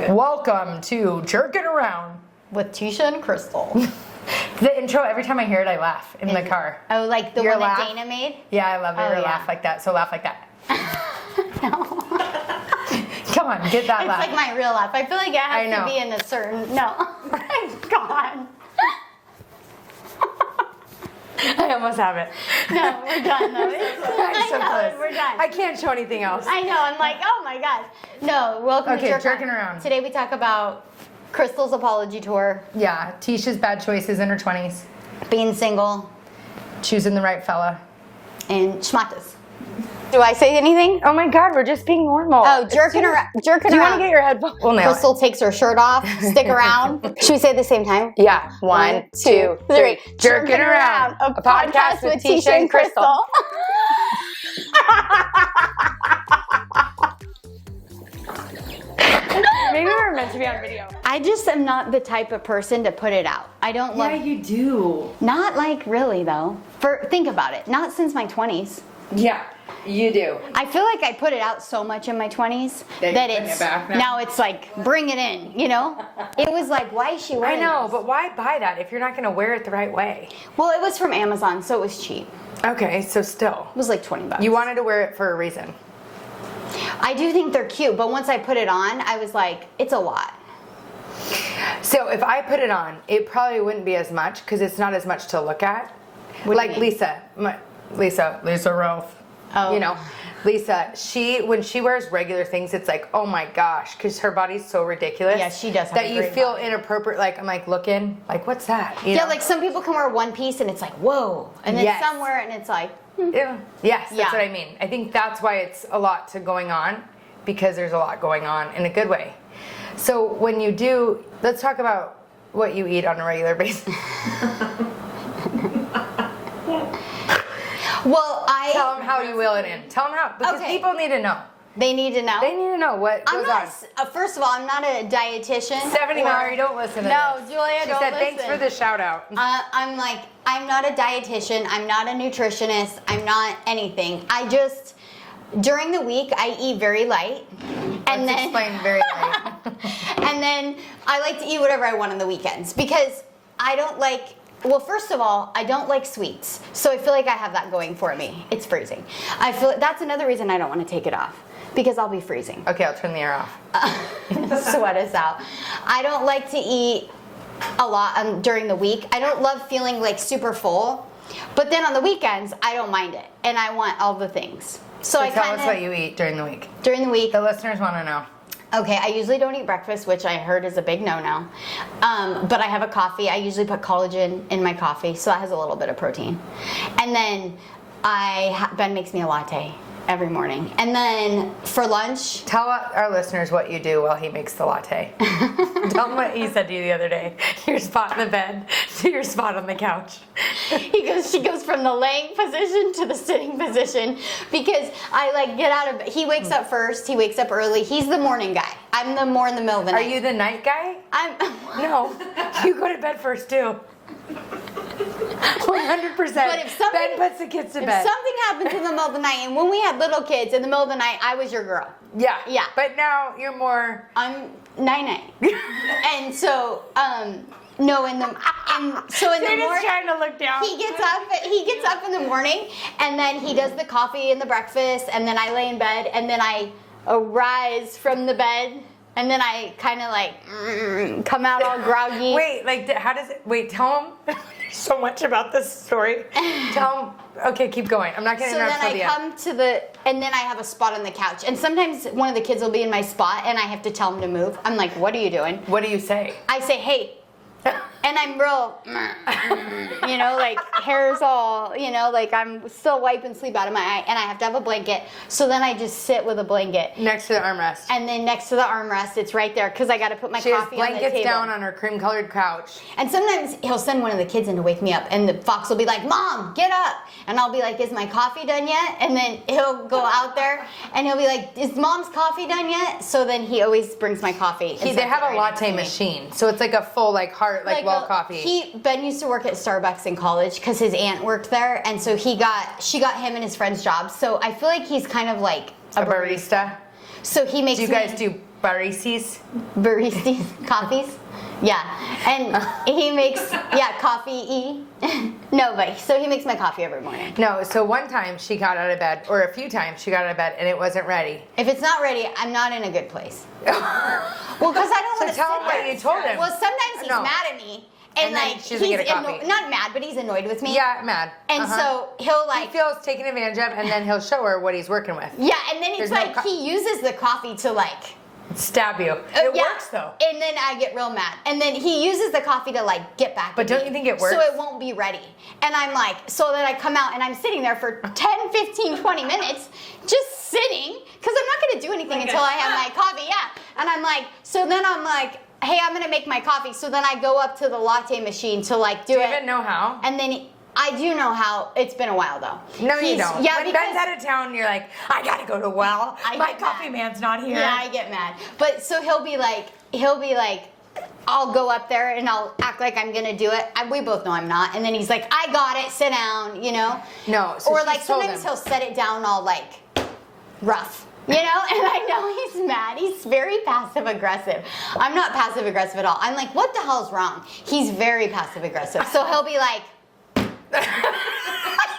good. Welcome to Jerkin Around With Teisha and Crystal. The intro, every time I hear it, I laugh in the car. Oh, like the Your one laugh? that Dana made? Yeah, I love it. Oh, Or yeah. laugh like that. So laugh like that. No. Come on, get that It's laugh. like my real laugh. I feel like it I has know. to be in a certain... No. God. I almost have it. No, we're done though. I'm so close. We're done. I can't show anything else. I know. I'm like, oh my God. No, welcome Okay, to Jerkin Around. Today we talk about Crystal's apology tour, Yeah, Teisha's bad choices in her 20s, being single, choosing the right fella. and Schmatta's. Do I say anything? Oh my God, we're just being normal. Oh, jerking around. Jerking Do you around. want to get your headphones? We'll nail it. Crystal takes her shirt off. Stick around. Should we say it at the same time? Yeah, 1, 2, 3. Jerkin Around, a podcast with Teisha and Crystal. Maybe we're meant to be on video. I just am not the type of person to put it out. I don't love. Yeah, you do. Not like really though. Think about it. Not since my 20s. Yeah, you do. I feel like I put it out so much in my 20s That you're that putting it's it back now? now it's like bring it in. You know, it was like why is she I wearing? know, this? but why buy that if you're not going to wear it the right way? Well, it was from Amazon, so it was cheap. Okay, so still. It was like $20. You wanted to wear it for a reason. I do think they're cute, but once I put it on, I was like, it's a lot. So if I put it on, it probably wouldn't be as much because it's not as much to look at. What do you Like mean? Lisa Ralph. Oh. You know, Lisa, when she wears regular things, it's like, oh my gosh, because her body's so ridiculous. Yeah, she does have that a you great feel body. inappropriate. Like I'm like looking, like what's that? You Yeah, know? like some people can wear one piece and it's like, whoa. And then Yes. some wear it and it's like, Yeah. Yes, that's Yeah. what I mean. I think that's why it's a lot to going on because there's a lot going on in a good way. So when you do, let's talk about what you eat on a regular basis. well, Tell them how you wheel it in. Tell them how, because Okay. people need to know. they need to know. They need to know what I'm goes not, on. first of all, I'm not a dietitian. Stephanie or- Mallory, don't listen to No, this. Julia, She don't said, listen. thanks for the shout out. I'm like, I'm not a dietitian. I'm not a nutritionist. I'm not anything. I just, during the week, I eat very light. And Let's then, explain very light. and then I like to eat whatever I want on the weekends because I don't like, well, first of all, I don't like sweets. So I feel like I have that going for me. It's freezing. I feel that's another reason I don't want to take it off because I'll be freezing. Okay, I'll turn the air off. Sweat us out. I don't like to eat a lot during the week. I don't love feeling like super full. But then on the weekends, I don't mind it. And I want all the things. So I Tell kind us what of, you eat during the week. during the week, The listeners want to know. okay, I usually don't eat breakfast, which I heard is a big no-no. But I have a coffee. I usually put collagen in my coffee, so that has a little bit of protein. And then Ben makes me a latte every morning. And then for lunch, Tell our listeners what you do while he makes the latte. Tell them what he said to you the other day. Your spot in the bed to your spot on the couch. she goes from the laying position to the sitting position because I like get out of bed. He wakes up first. He wakes up early. He's the morning guy. I'm the more in the middle of the Are night. you the night guy? I'm No. You go to bed first too. 100%. But if something- Ben puts the kids to If bed. something happens in the middle of the night, and when we had little kids in the middle of the night, I was your girl. Yeah. Yeah. But now you're more. I'm 9. And so, no, and so in the They're just morning, trying to look down. he gets up in the morning, and then he does the coffee and the breakfast, and then I lay in bed, and then I arise from the bed, and then I kind of like come out all groggy. Wait, like, how does it? Wait, tell him. There's so much about this story. Tell him. Okay, keep going. I'm not going to So interrupt then till the I end. come to and then I have a spot on the couch. And sometimes one of the kids will be in my spot and I have to tell him to move. I'm like, what are you doing? What do you say? I say, hey. And I'm real, you know, like hair's all, you know, like I'm still wiping sleep out of my eye and I have to have a blanket. So then I just sit with a blanket. Next to the armrest. And then next to the armrest, it's right there because I got to put my She has coffee on the blankets table. down on her cream-colored couch. And sometimes he'll send one of the kids in to wake me up, and the fox will be like, Mom, get up. And I'll be like, is my coffee done yet? And then he'll go out there, and he'll be like, is Mom's coffee done yet? So then he always brings my coffee. They have a latte machine, so it's like a full, like, heart, like well coffee. Ben used to work at Starbucks in college because his aunt worked there, and so she got him and his friend's jobs. So I feel like he's kind of like A barista. So he makes Do you guys do baristas. baristas, coffees. Yeah, and he makes coffee. No, but so he makes my coffee every morning. No, so one time she got out of bed, or a few times she got out of bed and it wasn't ready. If it's not ready, I'm not in a good place. Well, because I don't want to tell him what you told him. Well, sometimes he's mad at me. And then like she doesn't get a coffee. not mad, but he's annoyed with me. Yeah, mad. And so he'll like he feels taken advantage of, and then he'll show her what he's working with. Yeah, and then it's like he uses the coffee to like stab you. It works though. And then I get real mad. And then he uses the coffee to like get back. But don't you think it works? So it won't be ready. And I'm like, so then I come out and I'm sitting there for 10, 15, 20 minutes just sitting because I'm not going to do anything until I have my coffee. Yeah. And I'm like, so then I'm like, hey, I'm gonna make my coffee. So then I go up to the latte machine to like do it. Do you even know how? And then I do know how. It's been a while though. No, you don't. Yeah, when Ben's out of town, you're like, I gotta go to well. My coffee man's not here. Yeah, I get mad. But so he'll be like, I'll go up there and I'll act like I'm gonna do it. We both know I'm not. And then he's like, I got it. Sit down. You know. No. So or like sometimes he'll set it down all like rough. You know, and I know he's mad. He's very passive aggressive. I'm not passive aggressive at all. I'm like, what the hell's wrong? He's very passive aggressive. So he'll be like,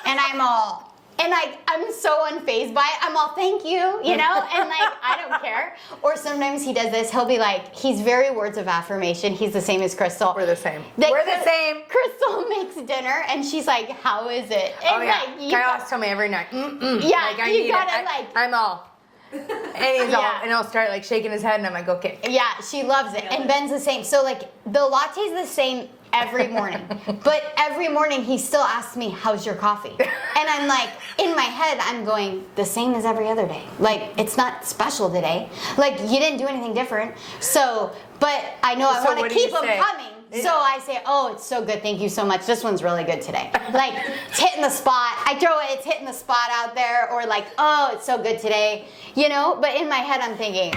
and I'm all, and I'm so unfazed by it. I'm all, thank you, you know, and like, I don't care. Or sometimes he does this. He'll be like, he's very words of affirmation. He's the same as Crystal. We're the same. We're the same. Crystal makes dinner and she's like, how is it? And oh yeah, Kyle's tell me every night. Yeah, like, you gotta like. I'm all. And he's all, and he'll start like shaking his head, and I'm like, okay. Yeah, she loves it, and Ben's the same. So like the latte's the same every morning, but every morning he still asks me, "How's your coffee?" And I'm like, in my head, I'm going the same as every other day. Like it's not special today. Like you didn't do anything different. So, but I know I want to keep them coming. So I say, oh, it's so good. Thank you so much. This one's really good today. Like, it's hitting the spot. I throw it, it's hitting the spot out there. Or like, oh, it's so good today. You know? But in my head, I'm thinking,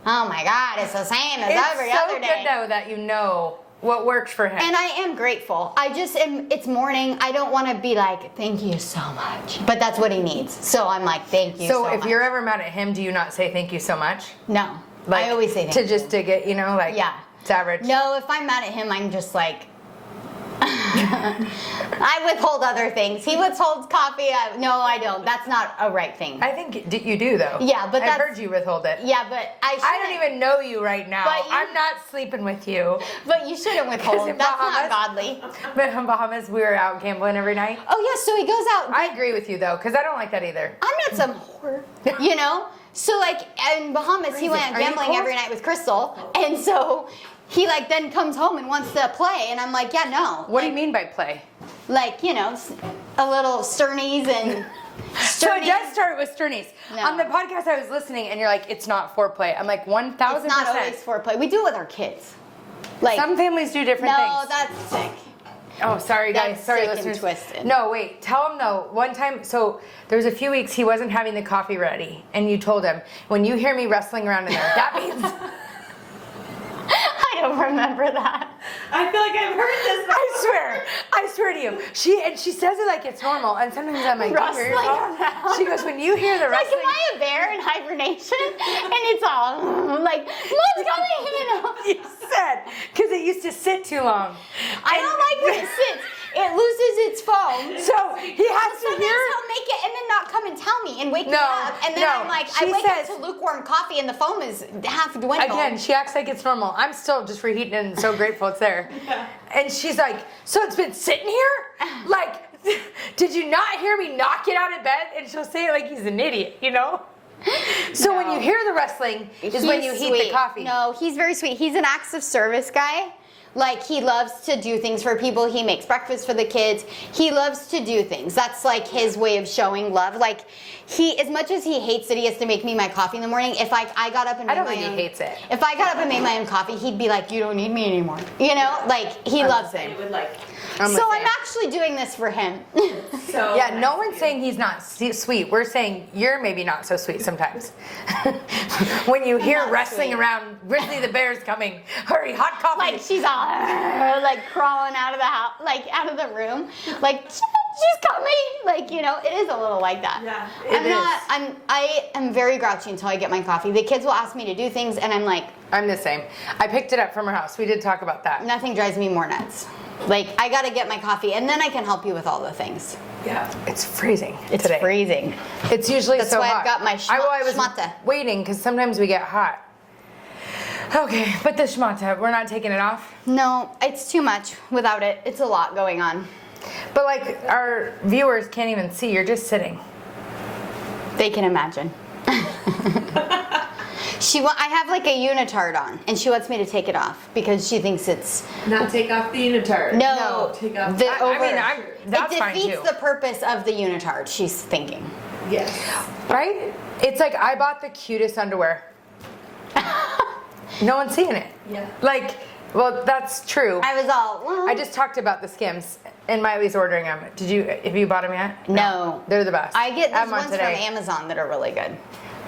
oh my God, it's the same as every other day. It's so good, though, that you know what works for him. And I am grateful. I just am, it's morning. I don't want to be like, thank you so much. But that's what he needs. So I'm like, thank you so much. So if you're ever mad at him, do you not say thank you so much? No. Like, I always say thank you. To just dig it, you know? Like, yeah. It's average. No, if I'm mad at him, I'm just like, I withhold other things. He withholds coffee. No, I don't. That's not a right thing. I think you do, though. Yeah, but I've heard you withhold it. Yeah, but I don't even know you right now. I'm not sleeping with you. But you shouldn't withhold. That's not godly. But in Bahamas, we were out gambling every night. Oh, yeah, so he goes out. I agree with you, though, because I don't like that either. I'm not some whore, you know? So, like, in Bahamas, he went out gambling every night with Crystal. And so he, like, then comes home and wants to play. And I'm like, yeah, no. What do you mean by play? Like, you know, a little sternies and... So it does start with sternies. No. On the podcast, I was listening, and you're like, it's not foreplay. I'm like, 1,000%. It's not always foreplay. We do it with our kids. Like some families do different things. No, that's sick. Oh, sorry, guys. That's sorry, sick listeners. and twisted. No, wait. Tell him, though, one time, so there was a few weeks he wasn't having the coffee ready, and you told him, when you hear me wrestling around in there, that means... I don't remember that. I feel like I've heard this before. I swear to you. She says it like it's normal, and sometimes I'm like, Rustling around. She goes, when you hear the Like, rustling... am I a bear in hibernation? And it's all like, Mom's coming, you know. You said, because it used to sit too long. I don't like when it sits. It loses its foam. So he has to Sometimes hear... he'll make it and then not come and tell me and wake me up. And then I'm like, I wake up to lukewarm coffee and the foam is half dwindled. Again, she acts like it's normal. I'm still just reheating it and so grateful it's there. Yeah. And she's like, so it's been sitting here? Like, did you not hear me knock it out of bed? And she'll say it like he's an idiot, you know? So when you hear the wrestling is when you heat the coffee. No, he's very sweet. He's an acts of service guy. Like, he loves to do things for people. He makes breakfast for the kids. He loves to do things. That's like his way of showing love. Like, he, as much as he hates that he has to make me my coffee in the morning, if I got up and made my own... I don't think he hates it. If I got up and made my own coffee, he'd be like, you don't need me anymore. You know? Like, he loves it. It would like... So I'm actually doing this for him. So yeah, no one's saying he's not sweet. We're saying you're maybe not so sweet sometimes. When you hear wrestling around, Grizzly the bear's coming. Hurry, hot coffee. Like, she's all like crawling out of the house, like out of the room, like she's coming. Like, you know, it is a little like that. Yeah, I am very grouchy until I get my coffee. The kids will ask me to do things and I'm like, I'm the same. I picked it up from her house. We did talk about that. nothing drives me more nuts. Like, I gotta get my coffee and then I can help you with all the things. Yeah. It's freezing It's today. freezing. It's usually That's so why hot. I've got my I was Schmatta. waiting because sometimes we get hot. Okay, but the Schmatta, we're not taking it off. No, it's too much without it. It's a lot going on. But like our viewers can't even see. You're just sitting. They can imagine. I have like a unitard on, and she wants me to take it off because she thinks it's Not take off the unitard. no. Take off the I mean, that's it fine defeats too. the purpose of the unitard. She's thinking. Yes. Right? It's like I bought the cutest underwear. No one's seeing it. Yeah. Like, well, that's true. I was all well. I just talked about the Skims, and Miley's ordering them. Have you bought them yet? No. They're the best. I get Have these 'em on ones from today. Amazon that are really good.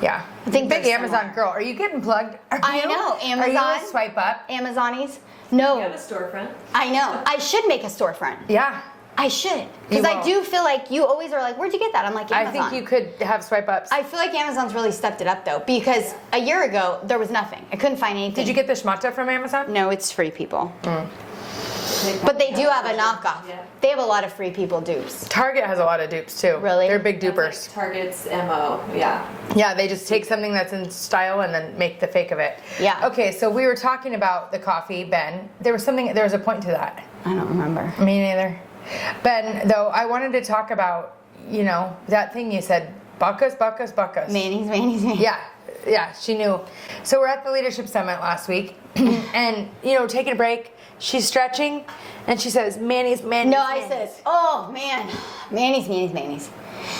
Yeah. I think Big they're Amazon similar. girl. Are you getting plugged? I know, Are you Amazon. a swipe up? Amazonis? You have No, a storefront. I know. I should make a storefront. Yeah. I should You because I won't. do feel like you always are like, where'd you get that? I'm like I Amazon. think you could have swipe ups. I feel like Amazon's really stepped it up though because a year ago there was nothing. I couldn't find anything. Did you get the Schmatta from Amazon? No, it's free people. But they do have a knockoff. Yeah. They have a lot of free people dupes. Target has a lot of dupes too. Really? They're big That's dupers. like Target's MO. Yeah. Yeah, they just take something that's in style and then make the fake of it. Yeah. Okay, so we were talking about the coffee, Ben. There was a point to that. I don't remember. Me neither. Ben, though, I wanted to talk about, you know, that thing you said, buckus. Mayonnaise. Yeah, she knew. So we're at the Leadership Summit last week, and, you know, taking a break, she's stretching, and she says, mayonnaise. No, I said, oh man, mayonnaise.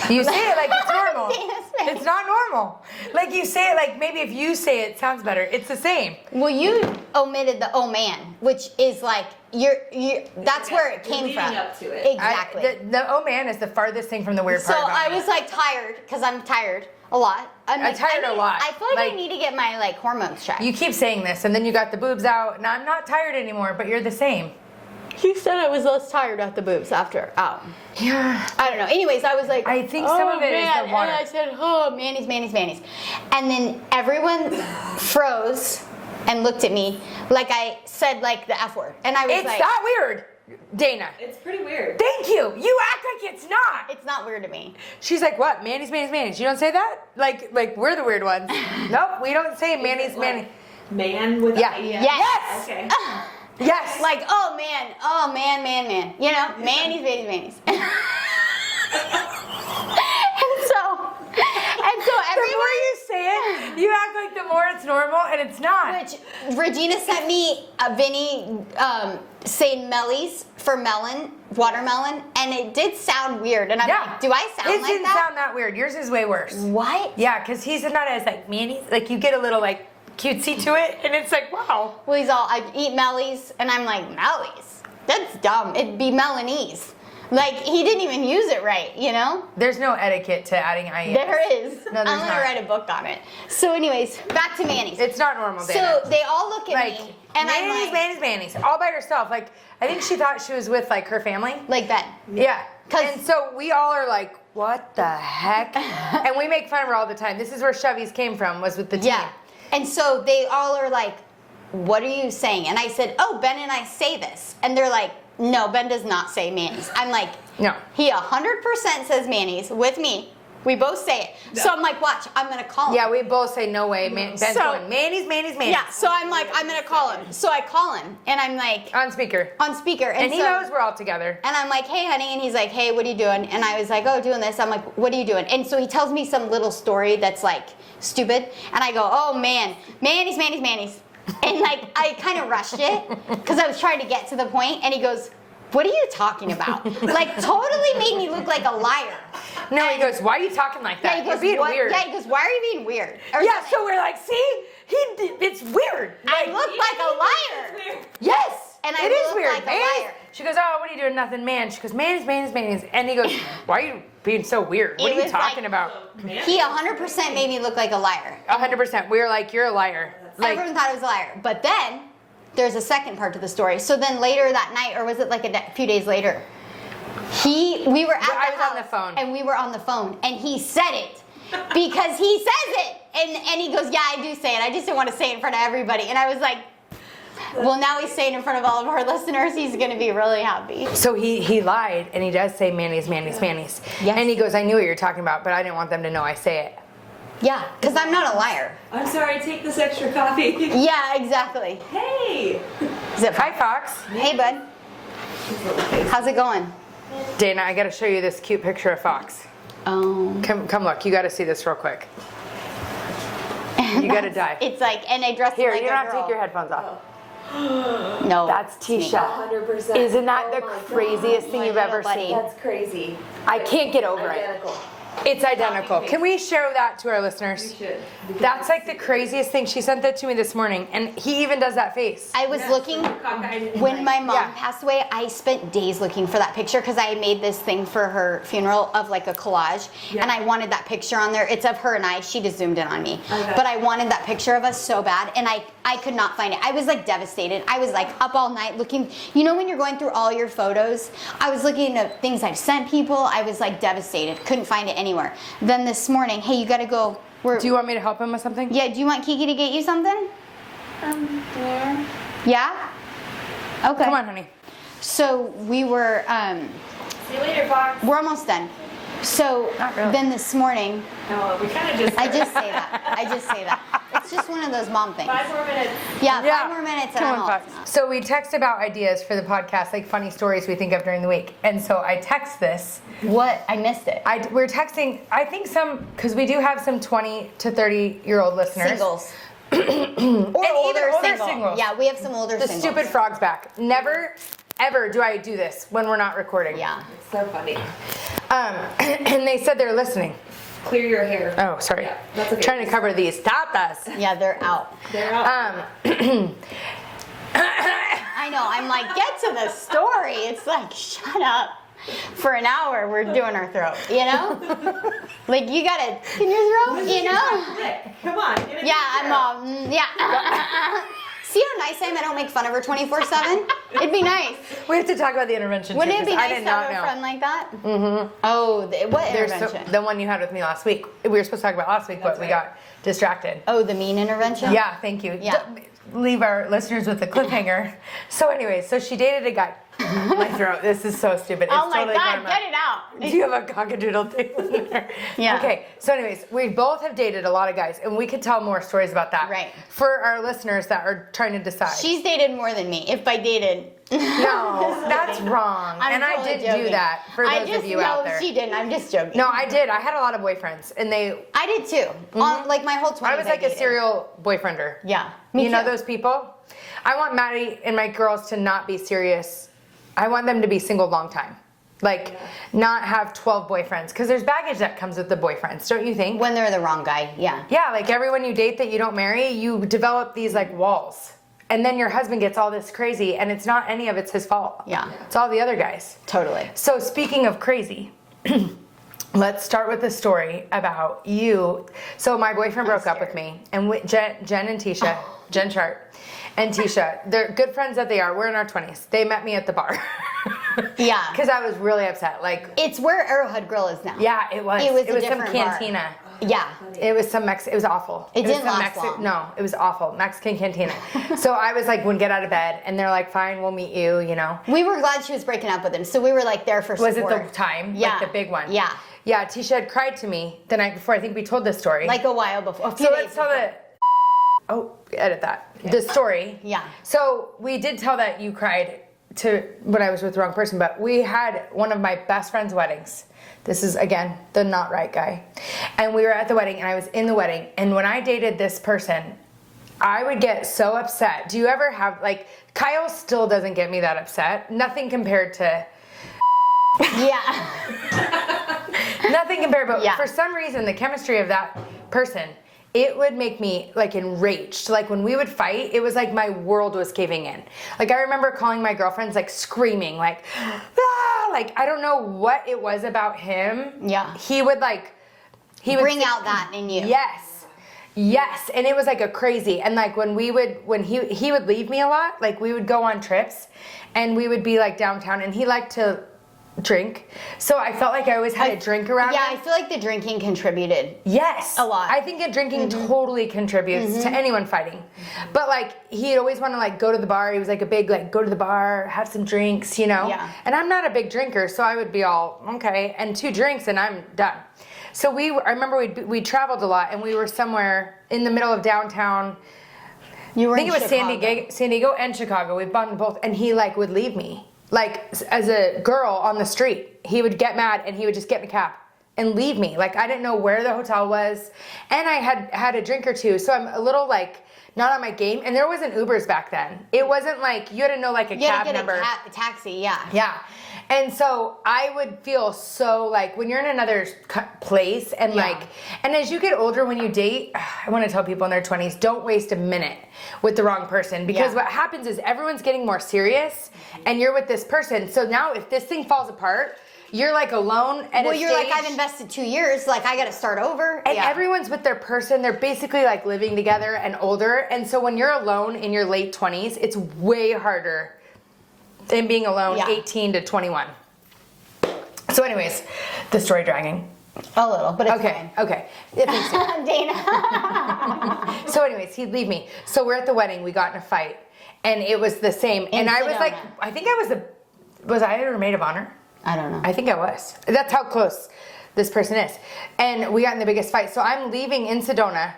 You say it like it's normal. Mayonnaise. It's not normal. Like you say it like maybe if you say it sounds better. It's the same. Well, you omitted the oh man, which is like that's where it came leading from. up to it. Exactly. The oh man is the farthest thing from the weird So part about I me. was like tired because I'm tired a lot. I'm tired a lot. I feel like Like- I need to get my like hormones checked. You keep saying this, and then you got the boobs out, and I'm not tired anymore, but you're the same. You said I was less tired at the boobs after out. Yeah. I don't know. Anyways, I was like, I think some of it is man. the water. And I said, oh, mayonnaise. And then everyone froze and looked at me like I said like the F word. And I was It's like, not weird, Dana. It's pretty weird. Thank you. You act like it's not. it's not weird to me. She's like, what? Mayonnaise. You don't say that? Like we're the weird ones. Nope, we don't say mayonnaise. Man with Yeah. an Yes. Yes. Okay. Yes. Like, oh man. You know, mayonnaise. And so the everyone. more you say it, you act like the more it's normal, and it's not. Which Regina sent me a Vinny saying mellies for melon, watermelon, and it did sound weird. And I'm like, do I sound It like didn't that? sound that weird. Yours is way worse. What? Yeah, because he's not as like mayonnaise. Like you get a little like cutesy to it, and it's like wow. Well, he's all, I eat mellies, and I'm like, mellies? That's dumb. It'd be Melanese. Like, he didn't even use it right, you know? There's no etiquette to adding IEs. There is. No, I'm there's gonna not. write a book on it. So anyways, back to mayonnaise. It's not normal, Dana. So they all look at like me, and I'm like, mayonnaise, all by herself. Like I think she thought she was with like her family. like Ben. Yeah. 'Cause- And so we all are like, what the heck? And we make fun of her all the time. This is where Chevy's came from, was with the team. Yeah. And so they all are like, what are you saying? And I said, oh, Ben and I say this. And they're like, no, Ben does not say mayonnaise. I'm like, No. he 100% says mayonnaise with me. We both say it. No. So I'm like, watch, I'm gonna call him. Yeah, we both say no way. Ben's So- going mayonnaise. Yeah, so I'm like, I'm gonna call him. So I call him, and I'm like, On speaker. on speaker. And he so- knows we're all together. And I'm like, hey, honey. And he's like, hey, what are you doing? And I was like, oh, doing this. I'm like, what are you doing? And so he tells me some little story that's like stupid. And I go, oh, man, mayonnaise. And like, I kind of rushed it because I was trying to get to the point. And he goes, what are you talking about? Like, totally made me look like a liar. No, he goes, why are you talking like that? Yeah, he goes, You're being what? weird. Yeah, he goes, why are you being weird? Or Yeah, something. so we're like, see? It's weird. I Like, look like a liar. yes. And I it is look weird. like a Mayonnaise. liar. She goes, oh, what are you doing? Nothing, man. She goes, mayonnaise. And he goes, why are you being so weird? What It are you was like- talking about? He 100% made me look like a liar. 100%. We were like, you're a liar. Like, Everyone thought I was a liar. But then there's a second part to the story. So then later that night, or was it like a few days later, We were at I the was on house, the phone. and we were on the phone, and he said it because he says it, and he goes, yeah, I do say it. I just didn't want to say it in front of everybody, and I was like, well, now he's saying it in front of all of our listeners. He's going to be really happy. So he lied, and he does say mayonnaise. Yes. And he goes, I knew what you're talking about, but I didn't want them to know I say it. Yeah, because I'm not a liar. I'm sorry, take this extra coffee. Yeah, exactly. Hey! Is it Hi, Fox. Hey, bud. How's it going? Dana, I got to show you this cute picture of Fox. Oh. Come look. You got to see this real quick. You got to die. It's like, and I dress Here, like you a don't have to girl. take your headphones off. No. That's Teisha. 100%. Isn't that Oh the my God. craziest thing My you've little ever buddy. seen? That's crazy. I can't get over it. Identical. It's identical. Can we show that to our You listeners? should. That's like the craziest thing. She sent that to me this morning, and he even does that face. I was looking, when my mom Yeah. passed away, I spent days looking for that picture because I made this thing for her funeral of like a collage, Yeah. and I wanted that picture on there. It's of her and I. She just zoomed in on me. Okay. But I wanted that picture of us so bad, and I could not find it. I was like devastated. I was like up all night looking. You know when you're going through all your photos? I was looking at things I've sent people. I was like devastated. Couldn't find it anywhere. Then this morning, hey, you gotta go. Do you want me to help him with something? Yeah, do you want Kiki to get you something? Yeah. Yeah? Okay. Come on, honey. So we were, See you later, Fox. we're almost done. So Not really. then this morning, No, we kind of just. I just say that. I just say that. It's just one of those mom things. 5 more minutes. Yeah, Yeah. 5 more minutes and Come I'm on, all. Fox. So we text about ideas for the podcast, like funny stories we think of during the week. And so I text this. What? I missed it. We're texting, I think because we do have some 20 to 30-year-old listeners. Singles. or even older older single. singles. Yeah, we have some older The singles. stupid frog's back. Never, ever do I do this when we're not recording. Yeah. It's so funny. And they said they're listening. Clear your hair. Oh, sorry. Yeah, that's okay. Trying to cover these. Stop us. Yeah, they're out. They're out. I know. I'm like, get to the story. It's like, shut up. For an hour, we're doing our throat, you know? Like, you gotta, in your throat, you know? Rick, come on. Get it Yeah, I'm together. all, yeah. See how nice I am? I don't make fun of her 24/7. It'd be nice. We have to talk about the intervention. Wouldn't too, it be 'cause I nice did to have not a know. friend like that? Mm-hmm. Oh, what There's intervention? the one you had with me last week. We were supposed to talk about last week, but That's we right. got distracted. Oh, the mean intervention? Yeah, thank you. Yeah. Leave our listeners with the cliffhanger. So anyway, so she dated a guy. My throat. This is so stupid. It's Oh my totally God, karma. get it out. Do you have a cockadoodle thing in there? Yeah. Okay, so anyways, we both have dated a lot of guys, and we could tell more stories about that. Right. For our listeners that are trying to decide. She's dated more than me. If I dated. No, that's wrong. I'm And totally I did joking. do that for I those just, of you out there. No, she didn't. I'm just joking. No, I did. I had a lot of boyfriends, and I did too. On, like my whole 20s. I was like a dated. serial boyfriender. Yeah. Me You know too. those people? I want Maddie and my girls to not be serious. I want them to be single long time. Like, not have 12 boyfriends. Because there's baggage that comes with the boyfriends, don't you think? When they're the wrong guy, yeah. Yeah, like everyone you date that you don't marry, you develop these like walls. And then your husband gets all this crazy, and it's not any of it's his fault. Yeah. It's all the other guys. Totally. So speaking of crazy, let's start with the story about you. So my boyfriend broke up with me, and Jen and Teisha, Jen Chart and Teisha, they're good friends that they are. We're in our 20s. They met me at the bar. Yeah. Because I was really upset. Like, It's where Arrowhead Grill is now. yeah, it was. It was a some different bar. cantina. Yeah. It was some it was awful. It was didn't some last long. No, it was awful. Mexican cantina. So I was like, wouldn't get out of bed, and they're like, fine, we'll meet you, you know. We were glad she was breaking up with him, so we were like there for Was support. it the time? Yeah. Like the big one? Yeah. Yeah, Teisha had cried to me the night before. I think we told this story. Like a while before. A few so days let's tell before. the. Oh, edit that. The story. Yeah. So we did tell that you cried to when I was with the wrong person, but we had one of my best friend's weddings. This is, again, the not right guy. And we were at the wedding, and I was in the wedding. And when I dated this person, I would get so upset. Do you ever have, like, Kyle still doesn't get me that upset. Nothing compared to, Yeah. nothing compared, but Yeah. for some reason, the chemistry of that person, it would make me, like, enraged. Like, when we would fight, it was like my world was caving in. Like, I remember calling my girlfriends, like, screaming, like, ah! Like, I don't know what it was about him. Yeah. He would, like, Bring out that in you. Yes. Yes. And it was like a crazy. And like when he would leave me a lot, like we would go on trips and we would be like downtown, and he liked to drink. So I felt like I always had a drink around Yeah, me. I feel like the drinking contributed. Yes. A lot. I think that drinking totally contributes to anyone fighting. But like, he'd always want to like go to the bar. He was like a big like, go to the bar, have some drinks, you know? Yeah. And I'm not a big drinker, so I would be all, okay, and 2 drinks and I'm done. So I remember we traveled a lot and we were somewhere in the middle of downtown. You were I think in it was Chicago. San Diego and Chicago. We've gone to both, and he like would leave me. Like as a girl on the street, he would get mad and he would just get in a cab and leave me. Like I didn't know where the hotel was, and I had a drink or two, so I'm a little like not on my game. And there wasn't Ubers back then. It wasn't like you had to know like a You had cab to get number. a taxi, yeah. Yeah. And so I would feel so like when you're in another place and like, and as you get older, when you date, I want to tell people in their 20s, don't waste a minute with the wrong person, because what happens is everyone's getting more serious and you're with this person. So now if this thing falls apart, you're like alone at a you're stage. like, I've invested 2 years, like I got to start over. And everyone's with their person. They're basically like living together and older. And so when you're alone in your late 20s, it's way harder than being alone 18 to 21. So anyways, the story dragging. A little, but it's Okay, fine. okay. It thinks so. Dana. So anyways, he'd leave me. So we're at the wedding, we got in a fight. And it was the same. And I was like, Sedona. I think I was I her maid of honor? I don't know. I think I was. That's how close this person is. And we got in the biggest fight. So I'm leaving in Sedona.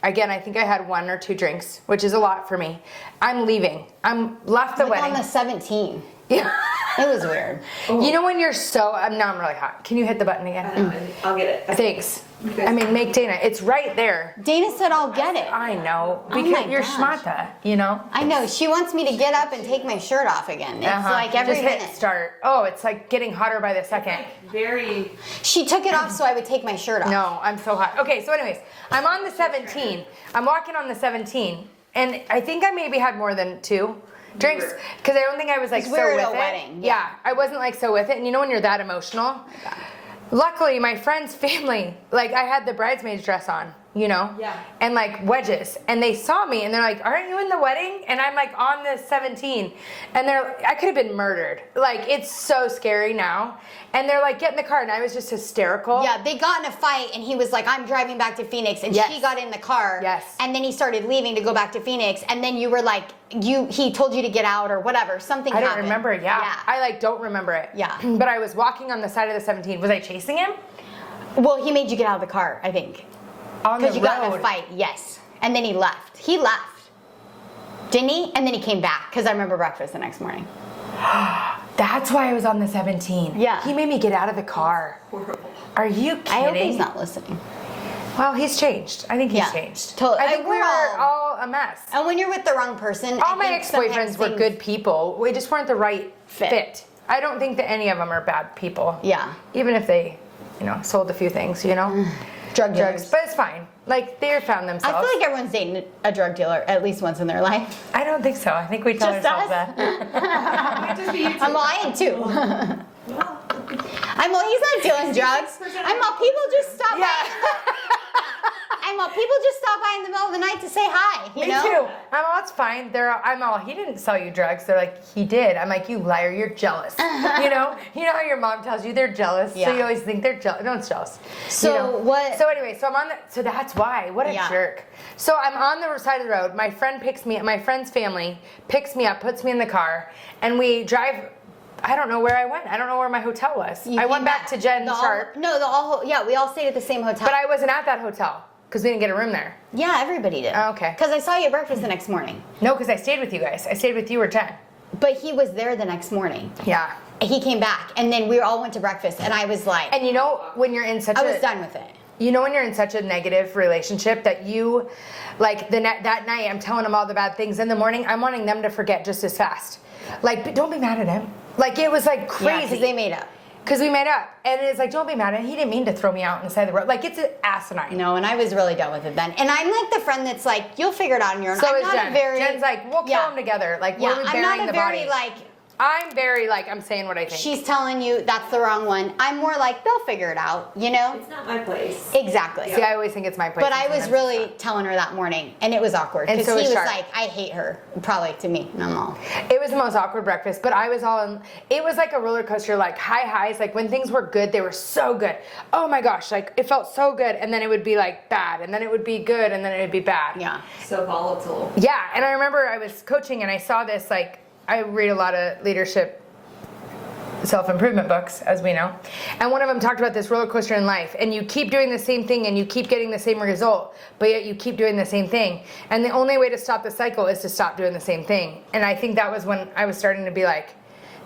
Again, I think I had 1 or 2 drinks, which is a lot for me. I'm leaving. I'm left the Like wedding. on the 17. Yeah. It was weird. You know when you're so, now I'm really hot. Can you hit the button I again? know, I'll get it. Thanks. I mean, make Dana. It's right there. Dana said I'll get it. I know. Oh Because my you're gosh. Schmatta, you know? I know. She wants me to get up and take my shirt off again. It's like every Just hit minute. start. Oh, it's like getting hotter by the second. Very. She took it off so I would take my shirt off. No, I'm so hot. Okay, so anyways, I'm on the 17. I'm walking on the 17. And I think I maybe had more than 2 drinks, because I don't think I was like 'Cause so we were with at a it. wedding, Yeah, I wasn't like so with it. And you know when you're that emotional? Luckily, my friend's family, like I had the bridesmaid's dress on, you know? Yeah. And like wedges. And they saw me and they're like, aren't you in the wedding? And I'm like on the 17. And I could have been murdered. Like, it's so scary now. And they're like, get in the car. And I was just hysterical. Yeah, they got in a fight and he was like, I'm driving back to Phoenix. And Yes. she got in the car. Yes. And then he started leaving to go back to Phoenix. And then you were like, he told you to get out or whatever. Something I don't happened. remember it. Yeah. I like don't remember it. Yeah. But I was walking on the side of the 17. Was I chasing him? Well, he made you get out of the car, I think. On the Because you got in a road. fight, yes. And then he left. He left. Didn't he? And then he came back because I remember breakfast the next morning. That's why I was on the 17. Yeah. He made me get out of the car. Horrible. Are you kidding? I hope he's not listening. Well, he's changed. I think he's Yeah, changed. totally. I think We're we're all a mess. And when you're with the wrong person, All I my think ex-boyfriends sometimes were things- good people. We just weren't the right Fit. fit. I don't think that any of them are bad people. Yeah. Even if they, sold a few things, Drug Drugs. dealers. But it's fine. Like, they found themselves. I feel like everyone's dating a drug dealer at least once in their life. I don't think so. I think we tell Just ourselves us? that. Might just be you two. I'm lying too. Well, he's not dealing drugs. I'm all people just stop Yeah. by. I'm all people just stop by in the middle of the night to say hi. You Me know? too. I'm all, it's fine. I'm all, he didn't sell you drugs. They're like, he did. I'm like, you liar, you're jealous. You know how your mom tells you they're jealous. Yeah. So you always think they're jealous. No one's jealous. So what- So anyway, so I'm on so that's why. What a Yeah. jerk. So I'm on the side of the road. My friend picks me up. My friend's family picks me up, puts me in the car, and we drive. I don't know where I went. I don't know where my hotel was. You I came went back to Jen Sharp, we all stayed at the same hotel. but I wasn't at that hotel because we didn't get a room there. Yeah, everybody did. Oh, okay. Because I saw you at breakfast the next morning. No, because I stayed with you guys. I stayed with you or Jen. But he was there the next morning. Yeah. He came back, and then we all went to breakfast, and I was like, And when you're in such I was done with it. You know when you're in such a negative relationship that you, like that night, I'm telling them all the bad things. In the morning, I'm wanting them to forget just as fast. Like, but don't be mad at him. Like, it was like Yeah, crazy. because they made up. Because we made up. And it's like, don't be mad at him. He didn't mean to throw me out on the side of the road. Like, it's asinine. No, and I was really done with it then. And I'm like the friend that's like, you'll figure it out on your own. So I'm is not Jen. a very, Jen's like, we'll kill him together. Like, yeah, we're I'm burying not a the very body. like, I'm very like, I'm saying what I think. She's telling you that's the wrong one. I'm more like, they'll figure it out, you know? It's not my place. Exactly. See, I always think it's my place. But I was really telling her that morning, and it was awkward. And Because so he was was Shark. like, I hate her. Probably to me. And I'm all. It was the most awkward breakfast, but I was all in, it was like a roller coaster, like high highs. Like when things were good, they were so good. Oh my gosh, like it felt so good. And then it would be like bad. And then it would be good. And then it would be bad. Yeah. So volatile. Yeah. And I remember I was coaching and I saw this, like, I read a lot of leadership self-improvement books, as we know, and one of them talked about this roller coaster in life, and you keep doing the same thing and you keep getting the same result, but yet you keep doing the same thing, and the only way to stop the cycle is to stop doing the same thing. And I think that was when I was starting to be like,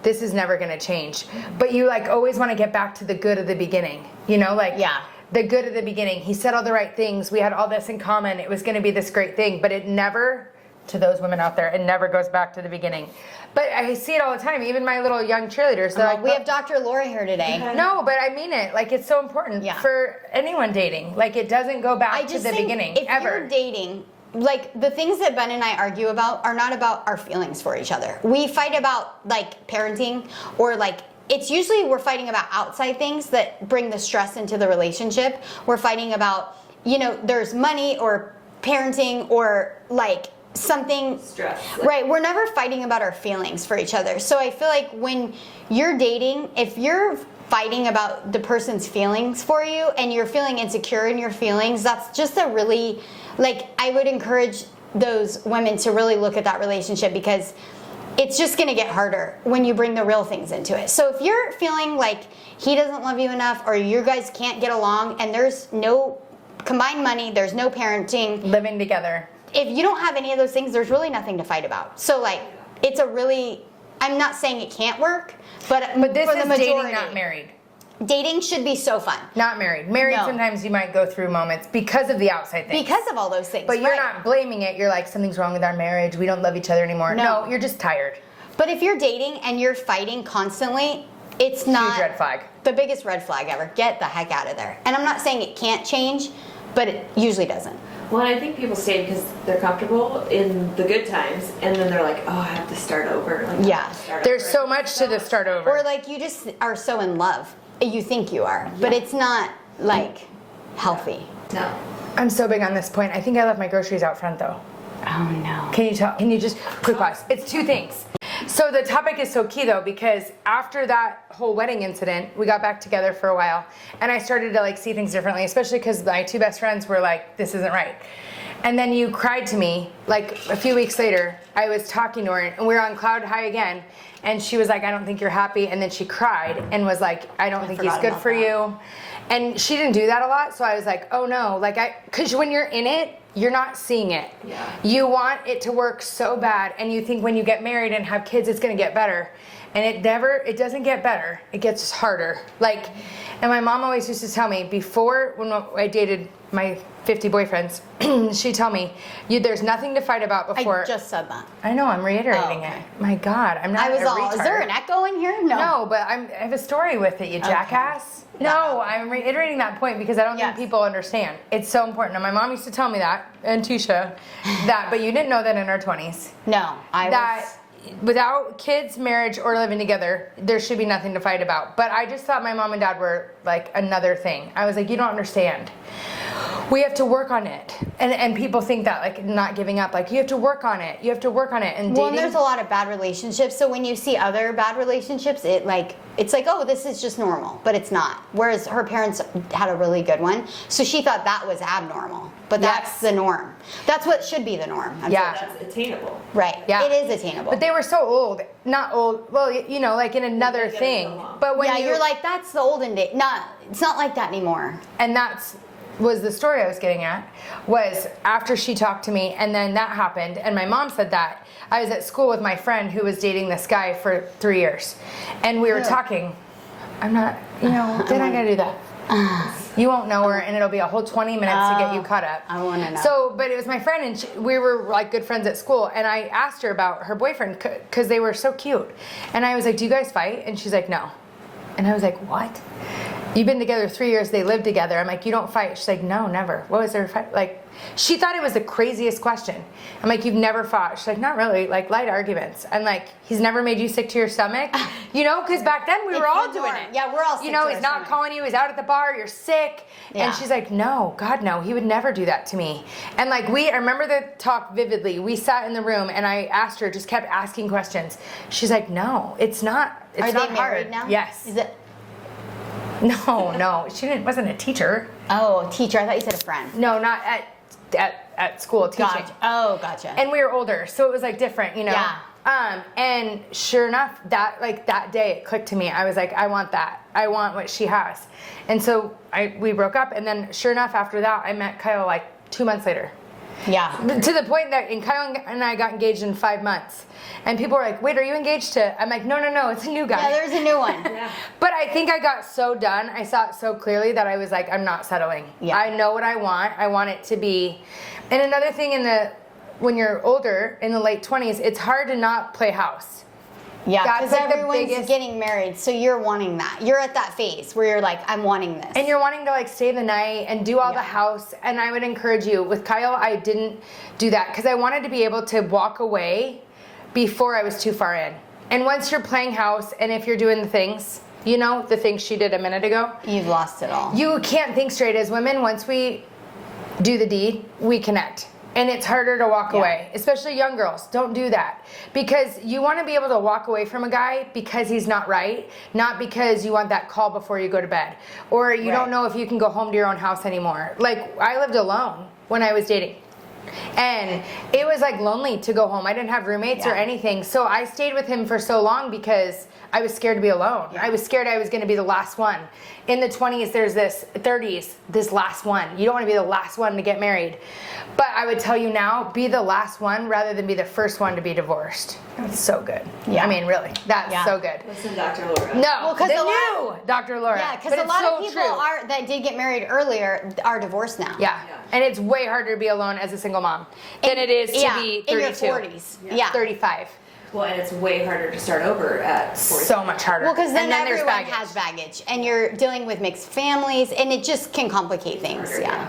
this is never going to change. But you like always want to get back to the good of the beginning, you know, like Yeah. the good of the beginning. He said all the right things, we had all this in common, it was going to be this great thing, but it never, to those women out there, it never goes back to the beginning. But I see it all the time, even my little young cheerleaders, they're like, We have Dr. Lori here today. no, but I mean it. Like, it's so important Yeah. for anyone dating. Like, it doesn't go back I to just the think beginning, if ever. you're dating, like the things that Ben and I argue about are not about our feelings for each other. We fight about like parenting, or like it's usually we're fighting about outside things that bring the stress into the relationship. We're fighting about, you know, there's money or parenting or like something Stress. right. We're never fighting about our feelings for each other. So I feel like when you're dating, if you're fighting about the person's feelings for you and you're feeling insecure in your feelings, that's just a really, like, I would encourage those women to really look at that relationship, because it's just going to get harder when you bring the real things into it. So if you're feeling like he doesn't love you enough, or you guys can't get along, and there's no combined money, there's no parenting, Living together. if you don't have any of those things, there's really nothing to fight about. So like, it's a really, I'm not saying it can't work, but this for the is majority, dating, not married. dating should be so fun Not married. Married, No. sometimes you might go through moments because of the outside things. because of all those things. But you're right. not blaming it. You're like, something's wrong with our marriage. We don't love each other anymore. No. No, you're just tired. But if you're dating and you're fighting constantly, it's not Huge red flag. the biggest red flag ever. Get the heck out of there. And I'm not saying it can't change, but it usually doesn't. Well, and I think people stay because they're comfortable in the good times, and then they're like, oh, I have to start over. Like, I Yeah. have to start There's over. so much to the start over. Or like you just are so in love. You think you are, but it's not like healthy. No. I'm so big on this point. I think I left my groceries out front though. Oh no. Can you just, quick pause. It's two things. So the topic is so key though, because after that whole wedding incident, we got back together for a while, and I started to like see things differently, especially because my two best friends were like, this isn't right. And then you cried to me, like a few weeks later, I was talking to her and we were on cloud high again, and she was like, I don't think you're happy, and then she cried and was like, I don't think he's forgot good about for that. you. And she didn't do that a lot, so I was like, oh no, like because when you're in it, you're not seeing it. Yeah. You want it to work so bad, and you think when you get married and have kids, it's gonna get better. And it doesn't get better, it gets harder. Like, and my mom always used to tell me, before, when I dated my 50 boyfriends, she'd tell me, there's nothing to fight about before. I just said that. I know, I'm reiterating Oh, okay. it. My God, I'm not I was a all, is there retard. an echo in here? No. No, but I have a story with it, you jackass. No, I'm reiterating that point because I don't Yes. think people understand. It's so important. And my mom used to tell me that, and Teisha, that, but you didn't know that in our 20s. No. That without kids, marriage, or living together, there should be nothing to fight about. But I just thought my mom and dad were like another thing. I was like, you don't understand. We have to work on it. And people think that, like, not giving up, like, you have to work on it. You have to work on it. And Well, dating, and there's a lot of bad relationships. So when you see other bad relationships, it's like, oh, this is just normal, but it's not. Whereas her parents had a really good one, so she thought that was abnormal, but that's Yes. the norm. That's what should be the norm. Yeah. That's attainable. Right. Yeah. It is attainable. but they were so old. Not old, well, you know, like in another They've been thing. together so long. But when yeah, you're like, that's the olden day. It's not like that anymore. and that's was the story I was getting at, was after she talked to me, and then that happened, and my mom said that, I was at school with my friend who was dating this guy for 3 years, and we were talking. I'm not, you know, they're not gonna do that. You won't know her, and it'll be a whole 20 minutes to get you caught up. I wanna know. So, but it was my friend, and we were like good friends at school, and I asked her about her boyfriend because they were so cute, and I was like, do you guys fight? And she's like, no. And I was like, what? you've been together 3 years, they live together. I'm like, you don't fight. She's like, no, never. What was there a fight? Like, she thought it was the craziest question. I'm like, you've never fought? She's like, not really, like light arguments. I'm like, he's never made you sick to your stomach? You know, because back then we were all doing it. Yeah, we're all sick You know, to he's our not stomach. calling you, he's out at the bar, you're sick. Yeah. And she's like, no, God, no, he would never do that to me. And like, I remember the talk vividly. We sat in the room and I asked her, just kept asking questions. She's like, no, it's not. It's Are not they married hard. now? Yes. Is it? No, she wasn't a teacher. Oh, teacher. I thought you said a friend. No, not at school teaching. Gotcha. Oh, gotcha. And we were older, so it was like different, you know. Yeah. And sure enough, that day it clicked to me. I was like, I want that. I want what she has. And so we broke up, and then sure enough, after that, I met Kyle like 2 months later. Yeah. To the point that Kyle and I got engaged in 5 months. And people were like, wait, are you engaged to? I'm like, no, it's a new guy. Yeah, there's a new one. Yeah. But I think I got so done. I saw it so clearly that I was like, I'm not settling. Yeah. I know what I want. I want it to be. And another thing when you're older, in the late 20s, it's hard to not play house. Yeah, That's because like the everyone's biggest- getting married, so you're wanting that. You're at that phase where you're like, I'm wanting this. And you're wanting to like stay the night and do all Yeah. the house. And I would encourage you. With Kyle, I didn't do that because I wanted to be able to walk away before I was too far in. And once you're playing house, and if you're doing the things, you know, the things she did a minute ago, You've lost it all. you can't think straight as women. Once we do the deed, we connect. And it's harder to walk Yeah. away, especially young girls. Don't do that. Because you want to be able to walk away from a guy because he's not right, not because you want that call before you go to bed. Or you Right. don't know if you can go home to your own house anymore. Like, I lived alone when I was dating. And it was like lonely to go home. I didn't have roommates or Yeah. anything. So I stayed with him for so long because I was scared to be alone. Yeah. I was scared I was going to be the last one. In the 20s, there's this, 30s, this last one. You don't want to be the last one to get married. But I would tell you now, be the last one rather than be the first one to be divorced. It's so good. Yeah. I mean, really, that's Yeah. so good. Listen, Dr. Laura. No, Well, 'cause the a lot- new Dr. Laura. Yeah, because But a it's lot so of people true. that did get married earlier are divorced now. Yeah. Yeah. And it's way harder to be alone as a single mom than it is to be 32. in your 40s. Yeah. 35. Well, and it's way harder to start over at 40. So much harder. Well, because then, And there's everyone baggage. has baggage, and you're dealing with mixed families, and it just can complicate things. Harder, Yeah.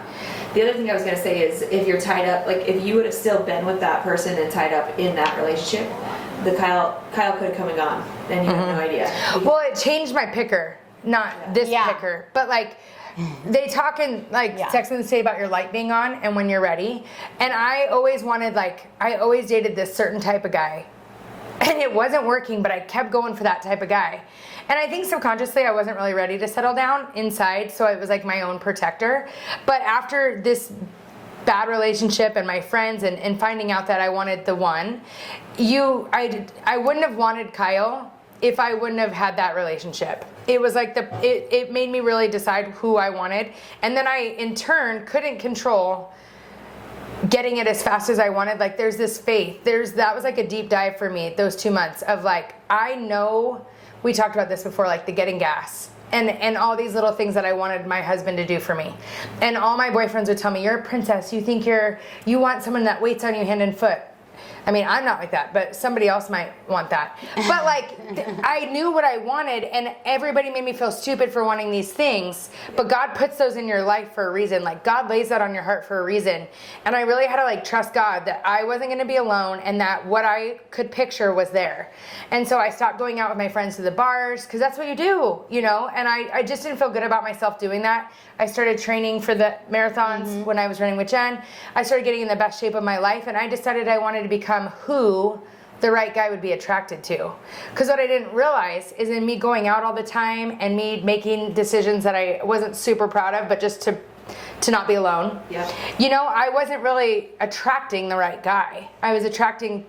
The other thing I was going to say is if you're tied up, like if you would have still been with that person and tied up in that relationship, the Kyle could have come and gone, and you have no idea. Well, it changed my picker, not this Yeah. picker, but like they talk in like Yeah. Sex and the City about your light being on and when you're ready. And I always wanted I always dated this certain type of guy, and it wasn't working, but I kept going for that type of guy. And I think subconsciously I wasn't really ready to settle down inside, so it was like my own protector. But after this bad relationship and my friends and finding out that I wanted the one, I wouldn't have wanted Kyle if I wouldn't have had that relationship. It was like it made me really decide who I wanted, and then I in turn couldn't control getting it as fast as I wanted. Like there's this faith. That was like a deep dive for me, those 2 months of like, I know we talked about this before, like the getting gas and all these little things that I wanted my husband to do for me. And all my boyfriends would tell me, you're a princess. You think you want someone that waits on you hand and foot. I mean, I'm not like that, but somebody else might want that. But like, I knew what I wanted, and everybody made me feel stupid for wanting these things. But God puts those in your life for a reason. Like God lays that on your heart for a reason. And I really had to like trust God that I wasn't going to be alone, and that what I could picture was there. And so I stopped going out with my friends to the bars because that's what you do, you know. And I just didn't feel good about myself doing that. I started training for the marathons when I was running with Jen. I started getting in the best shape of my life, and I decided I wanted to become who the right guy would be attracted to. Because what I didn't realize is in me going out all the time and me making decisions that I wasn't super proud of, but just to not be alone. Yep. You know, I wasn't really attracting the right guy. I was attracting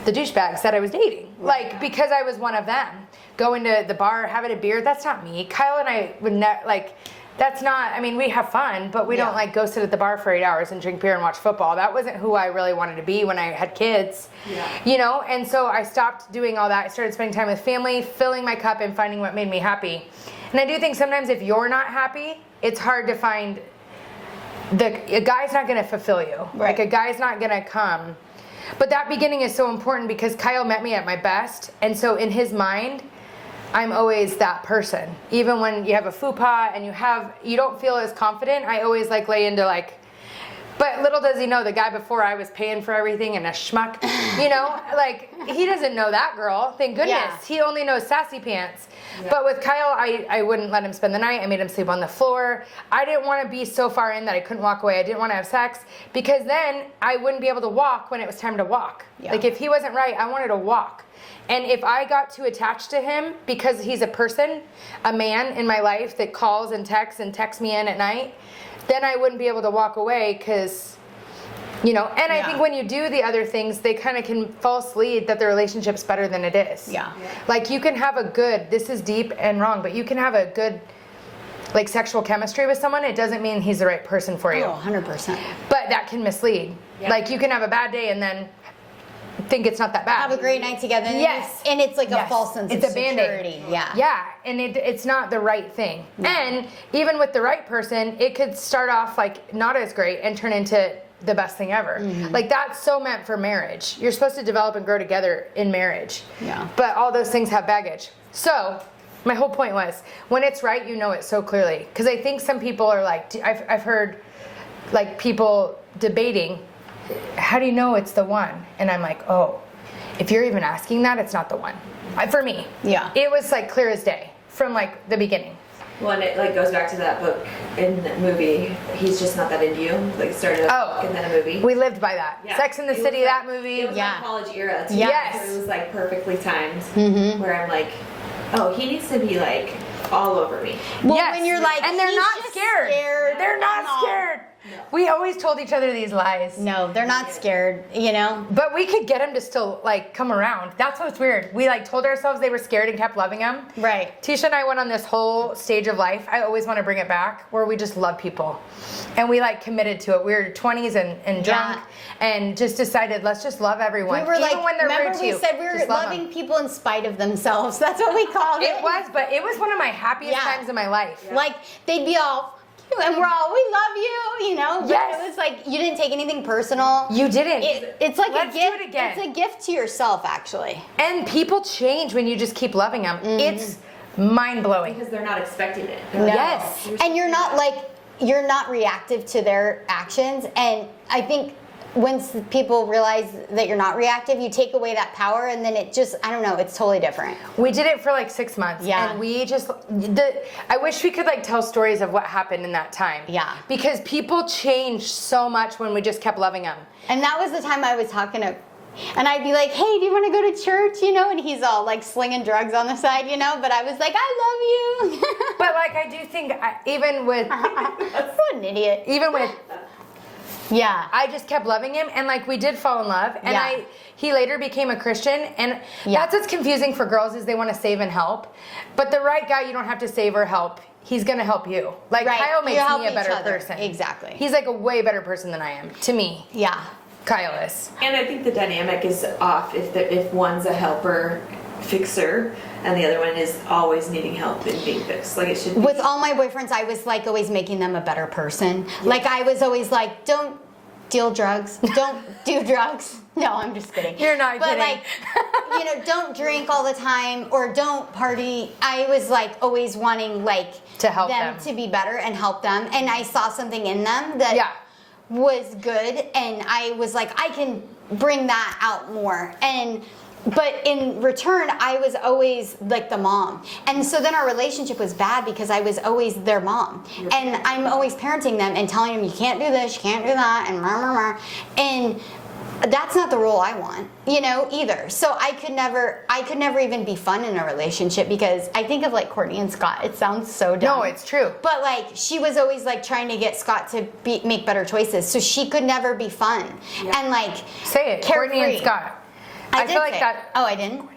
the douchebags that I was dating. Like, because I was one of them. Going to the bar, having a beer, that's not me. Kyle and I would that's not, I mean, we have fun, but we don't like go sit at the bar for 8 hours and drink beer and watch football. That wasn't who I really wanted to be when I had kids. Yeah. You know, and so I stopped doing all that. I started spending time with family, filling my cup and finding what made me happy. And I do think sometimes if you're not happy, it's hard to find a guy's not going to fulfill you. Right. Like a guy's not going to come. But that beginning is so important because Kyle met me at my best. And so in his mind, I'm always that person. Even when you have a faux pas and you don't feel as confident, I always like lay into like, but little does he know the guy before I was paying for everything and a schmuck, you know, like he doesn't know that girl. Thank goodness. Yeah. He only knows sassy pants. Yeah. But with Kyle, I wouldn't let him spend the night. I made him sleep on the floor. I didn't want to be so far in that I couldn't walk away. I didn't want to have sex because then I wouldn't be able to walk when it was time to walk. Yeah. Like if he wasn't right, I wanted to walk. And if I got too attached to him because he's a person, a man in my life that calls and texts me in at night, then I wouldn't be able to walk away because, you know, and I think when you do the other things, they kind of can false lead that the relationship's better than it is. Yeah. Like you can have a good, this is deep and wrong, but you can have a good, like sexual chemistry with someone. It doesn't mean he's the right person for you. Oh, 100%. But that can mislead. Yeah. Like you can have a bad day and then think it's not that bad. Have a great night together. Yes. And it's like a false sense of security. Yeah. Yeah. And it's not the right thing. No. And even with the right person, it could start off like not as great and turn into the best thing ever. Mm-hmm. Like that's so meant for marriage. You're supposed to develop and grow together in marriage. Yeah. But all those things have baggage. So my whole point was when it's right, you know it so clearly. Because I think some people are like, I've heard like people debating, how do you know it's the one? And I'm like, oh, if you're even asking that, it's not the one. For me. Yeah. It was like clear as day from like the beginning. Well, and it like goes back to that book in the movie, He's Just Not That Into You. Like started a book and then a movie. We lived by that. Yeah. Sex and the City, that movie. It was like college era too. Yes. So it was like perfectly timed where I'm like, oh, he needs to be like all over me. Well, when you're like, and they're not scared. They're not scared. No. We always told each other these lies. No, they're not scared, you know? But we could get them to still, like, come around. That's what's weird. We, like, told ourselves they were scared and kept loving them. Right. Teisha and I went on this whole stage of life. I always want to bring it back, where we just love people. And we, like, committed to it. We were 20s and drunk and just decided, let's just love everyone. We were even like, when they're remember rude we to said we were loving people in spite of themselves. That's what we called it. It was, but it was one of my happiest times in my life. Yeah. Like, they'd be all... And we're all, we love you, you know? But yes. It was like, you didn't take anything personal. You didn't. It's like Let's a gift. Do it again. It's a gift to yourself, actually. And people change when you just keep loving them. Mm-hmm. It's mind-blowing. Because they're not expecting it. No. Yes. And you're not reactive to their actions. And I think once people realize that you're not reactive, you take away that power, and then it just, I don't know, it's totally different. We did it for like 6 months. Yeah. And we just, I wish we could like tell stories of what happened in that time. Yeah. Because people changed so much when we just kept loving them. And that was the time I was talking to, and I'd be like, hey, do you want to go to church, you know? And he's all like slinging drugs on the side, you know? But I was like, I love you. But like, I do think even with... What an idiot. Even with... Yeah. I just kept loving him, and like we did fall in love, and he later became a Christian, and that's what's confusing for girls is they want to save and help. But the right guy, you don't have to save or help. He's going to help you. Like Kyle makes me a better person. Exactly. He's like a way better person than I am, to me. Yeah. Kyle is. And I think the dynamic is off if one's a helper fixer and the other one is always needing help and being fixed. Like it should be. With all my boyfriends, I was like always making them a better person. Yeah. Like I was always like, don't deal drugs, don't do drugs. No, I'm just kidding. You're not kidding. But like, you know, don't drink all the time or don't party. I was like always wanting like to help them to be better and help them. And I saw something in them that was good, and I was like, I can bring that out more. But in return, I was always like the mom. And so then our relationship was bad because I was always their mom. And I'm always parenting them and telling them, you can't do this, you can't do that, and rah, rah, rah. And that's not the role I want, you know, either. So I could never even be fun in a relationship because I think of like Courtney and Scott. It sounds so dumb. No, it's true. But like she was always like trying to get Scott to make better choices. So she could never be fun. Yeah. And like say it, carefree. Courtney and Scott. I feel like that. Oh, I didn't?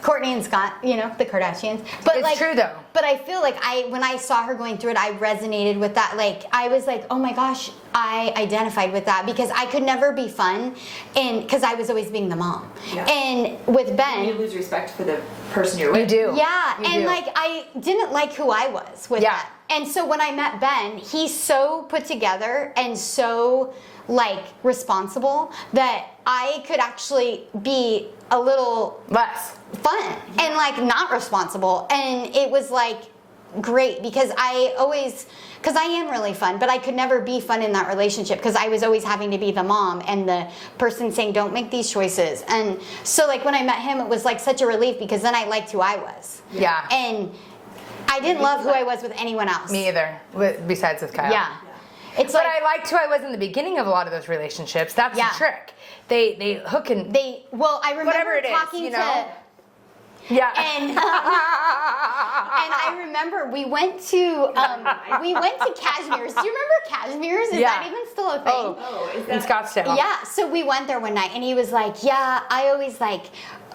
Courtney and Scott, you know, the Kardashians. But it's like, true though. But I feel like when I saw her going through it, I resonated with that. Like, I was like, oh my gosh, I identified with that because I could never be fun, and because I was always being the mom. Yeah. And with Ben, you lose respect for the person you're with. You do. Yeah, and like I didn't like who I was with that. And so when I met Ben, he's so put together and so like responsible that I could actually be a little Less. fun and like not responsible, and it was like great because I am really fun, but I could never be fun in that relationship because I was always having to be the mom and the person saying don't make these choices. And so like when I met him, it was like such a relief because then I liked who I was. Yeah. And I didn't love who I was with anyone else. Me either, besides with Kyle. Yeah. It's But like I liked who I was in the beginning of a lot of those relationships. That's Yeah. the trick. They hook and I remember whatever it is, talking you to know? Yeah. and I remember we went to Cashmere's. Do you remember Cashmere's? Is that even still a thing? Oh, is In that? Scottsdale. Yeah, so we went there one night and he was like, yeah, I always like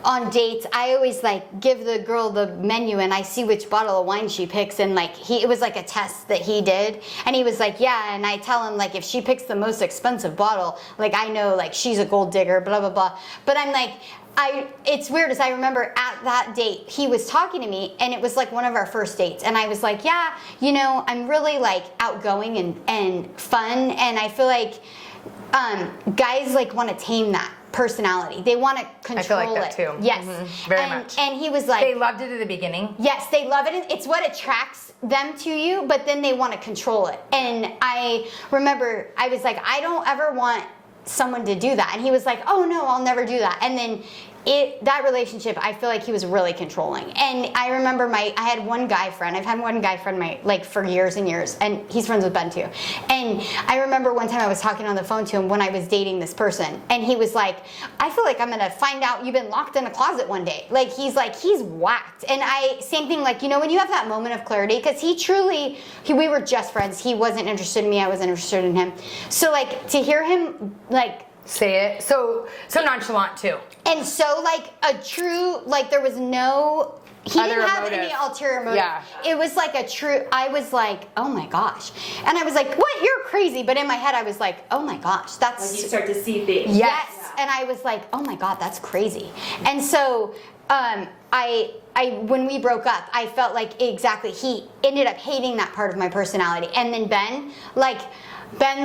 on dates, I always like give the girl the menu and I see which bottle of wine she picks, and like it was like a test that he did, and he was like, yeah, and I tell him like if she picks the most expensive bottle, like I know like she's a gold digger, blah blah blah. But I'm like, it's weird as I remember at that date, he was talking to me and it was like one of our first dates. And I was like, yeah, you know, I'm really like outgoing and fun. And I feel like guys like want to tame that personality. They want to control it. I feel like that too. Yes. Very much. And he was like, They loved it at the beginning. yes, they love it. It's what attracts them to you, but then they want to control it. And I remember I was like, I don't ever want someone to do that. And he was like, oh no, I'll never do that. And then that relationship, I feel like he was really controlling. And I remember I had one guy friend. I've had one guy friend like for years and years, and he's friends with Ben too. And I remember one time I was talking on the phone to him when I was dating this person, and he was like, I feel like I'm gonna find out you've been locked in a closet one day. Like he's whacked. And same thing, like, you know, when you have that moment of clarity, because we were just friends. He wasn't interested in me, I wasn't interested in him. So like to hear him like say it so nonchalant too, and so like a true, like there was no, he Other didn't have motive. any ulterior motive. Yeah. It was like a true, I was like, oh my gosh. And I was like, what, you're crazy. But in my head I was like, oh my gosh, that's Like you start to see things. yes. Yeah. And I was like, oh my God, that's crazy. And so I when we broke up, I felt like exactly, he ended up hating that part of my personality. And then Ben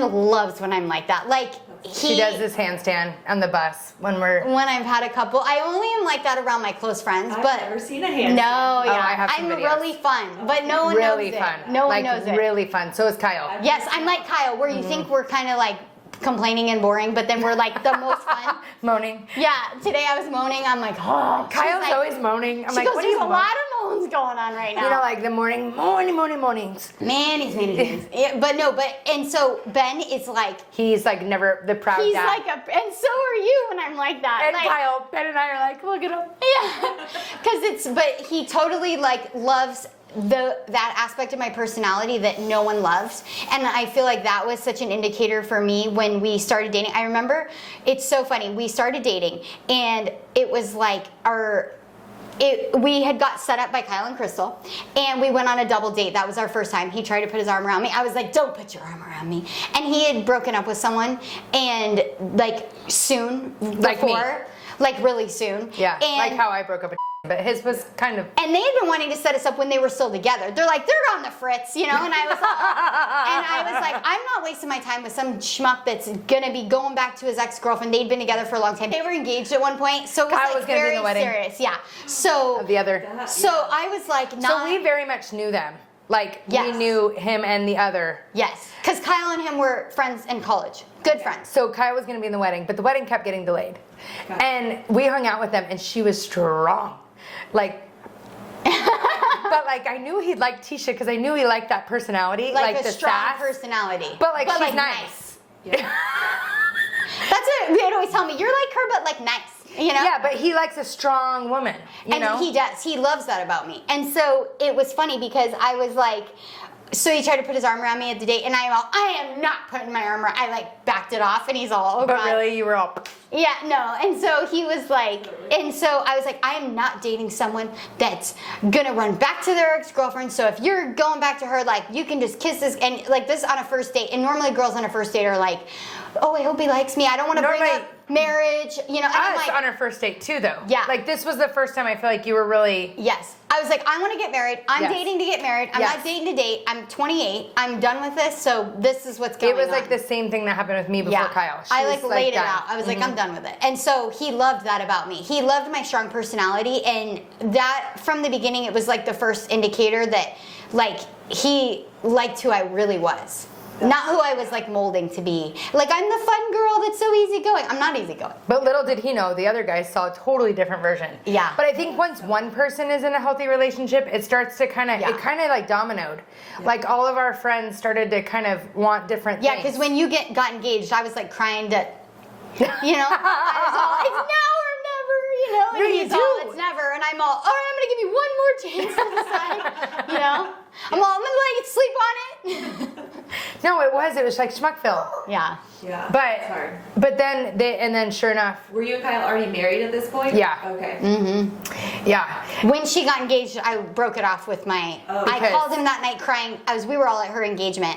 loves when I'm like that. Like she does this handstand on the bus when I've had a couple. I only am like that around my close friends, I've but never seen a hand. no, yeah, I have some I'm videos. really fun, but no one really knows fun. it. No like, one knows it. Really fun. So is Kyle. Yes, I'm like Kyle, where you think we're kind of like complaining and boring, but then we're like the most fun. Moaning. Yeah, today I was moaning. I'm like, oh. Kyle's like, always moaning. I'm she like, goes, what are you there's a lot of moans going on right now. You know, like the mornings. Manies. Yeah, and so Ben is like, He's like never the proud he's dad. like and so are you when I'm like that. And like, Kyle, Ben and I are like, look at him. Yeah, but he totally like loves that aspect of my personality that no one loves, and I feel like that was such an indicator for me when we started dating. I remember, it's so funny, we started dating and it was like we had got set up by Kyle and Crystal, and we went on a double date. That was our first time. He tried to put his arm around me. I was like, don't put your arm around me. And he had broken up with someone, and like soon Like before, me. like really soon. Yeah, and, like how I broke up with but his was kind of. And they had been wanting to set us up when they were still together. They're like, they're on the fritz, you know? And I was like, I'm not wasting my time with some schmuck that's gonna be going back to his ex-girlfriend. They'd been together for a long time. They were engaged at one point, so it was Kyle like was gonna be in very the wedding. serious. Yeah. So The other. So I was like, not. So we very much knew them. Like Yes. we knew him and the other. Yes, because Kyle and him were friends in college. Good friends. So Kyle was gonna be in the wedding, but the wedding kept getting delayed. Okay. And we hung out with them, and she was strong. Like. But like I knew he'd like Teisha because I knew he liked that personality, Like a the strong sass. personality. But like she's nice. Yeah. That's what they'd always tell me. You're like her, but like nice. You know? Yeah, but he likes a strong woman. You know? He does. He loves that about me. And so it was funny because I was like, so he tried to put his arm around me at the date, and I am not putting my arm around. I like backed it off, and he's all, oh But God. really, you were all. Yeah, no. And so he was like, and so I was like, I am not dating someone that's gonna run back to their ex-girlfriend. So if you're going back to her, like, you can just kiss this, and like this on a first date. And normally girls on a first date are like, oh, I hope he likes me. I don't want to bring Normally, up. marriage, you know. And I'm Us like, on our first date too, though. Yeah. Like this was the first time I feel like you were really. yes. I was like, I want to get married. I'm Yes. dating to get married. I'm Yes. not dating to date. I'm 28. I'm done with this. So this is what's going on. It was like the same thing that happened with me before Kyle. I was, laid it done. out. I was like, I'm done with it. And so he loved that about me. He loved my strong personality, and that from the beginning, it was like the first indicator that like he liked who I really was. Not who I was like molding to be. Like, I'm the fun girl that's so easygoing. I'm not easygoing. But little did he know, the other guys saw a totally different version. Yeah. But I think once one person is in a healthy relationship, it starts to kind of, it kind of like dominoed. Yeah. Like all of our friends started to kind of want different things. Yeah, because when you got engaged, I was like crying to, you know, I was all, it's now or never, you know. And No, you he's do. all, it's never. And I'm all, all right, I'm going to give you one more chance to decide, you know. I'm going to like sleep on it. No, it was like Schmuckville. Yeah. Yeah. But hard. but then sure enough. Were you and Kyle already married at this point? Yeah. Okay. Yeah. When she got engaged, I broke it off with my. I Because- called him that night crying. We were all at her engagement,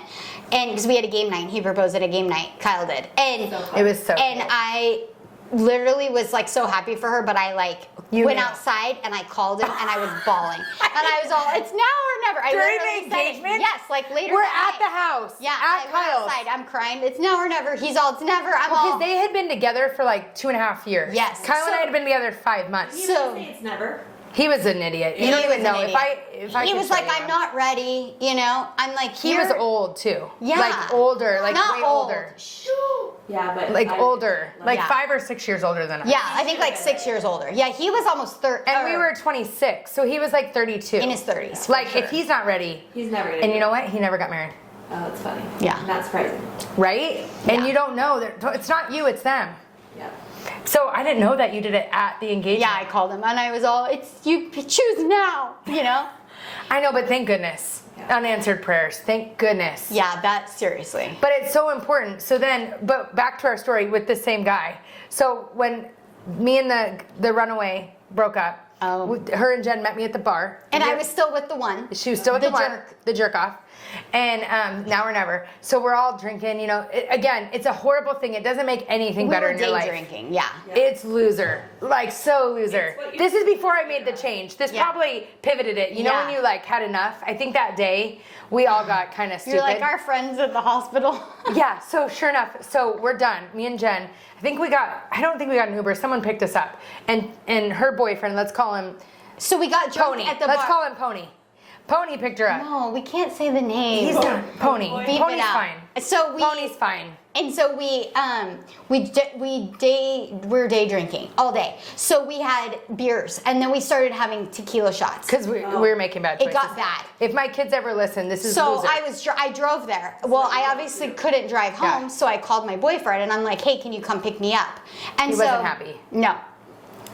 and because we had a game night, he proposed at a game night. Kyle did, and So fun. It was so and cool. I literally was like so happy for her, but I like You went knew. outside and I called him and I was bawling, and I was all, it's now or never. I During literally the said it. engagement? Yes, like later. We're that at night. the house. Yeah, At I went Kyle's. outside. I'm crying. It's now or never. He's all, it's never. I'm Because all. they had been together for like 2.5 years. Yes. Kyle and So- I had been together 5 months. You So- didn't say it's never. He was an idiot. You He don't was even an know idiot. if I he could was show like, you I'm him. not ready. You know, I'm like, He was here- old too. Yeah. Like older, like not way old. older. Yeah, but Like older, like Yeah. 5 or 6 years older than us. Yeah, I think like 6 years older. Yeah, he was almost 30. And we were 26, so he was like 32. in his 30s. Like if he's not ready, He's never gonna and do you know it. what? He never got married, Oh, that's funny. Yeah. Not surprising. right? And Yeah. you don't know. It's not you, it's them. Yeah. So I didn't know that you did it at the engagement. Yeah, I called him and I was all, it's you choose now, you know? I know, but thank goodness. Yeah. Unanswered prayers. Thank goodness. Yeah, that seriously. But it's so important. So then, but back to our story with the same guy. So when me and the runaway broke up, her and Jen met me at the bar. And I was still with the one. She was still with The the one, jerk. the jerk off. And now or never. So we're all drinking, you know. Again, it's a horrible thing. It doesn't make anything We better were in your day life. drinking, yeah. It's loser. Like so loser. It's what you- This is before I made the change. This Yeah. probably pivoted it. You know Yeah. when you like had enough? I think that day we all got kind of stupid. You're like our friends at the hospital. Yeah, so sure enough, so we're done. Me and Jen. I don't think we got an Uber. Someone picked us up. And her boyfriend, let's call him So we got drunk Pony. at the Let's bar. call him Pony. Pony picked her up. No, we can't say the name. He's not Pony. Beep Pony's it out. fine. So we Pony's fine. And so we're day drinking all day. So we had beers, and then we started having tequila shots. Because we were making bad It choices. got bad. If my kids ever listen, this is So loser. I drove there. Well, I obviously couldn't drive home, Yeah. so I called my boyfriend, and I'm like, "Hey, can you come pick me up?" And He wasn't happy. No.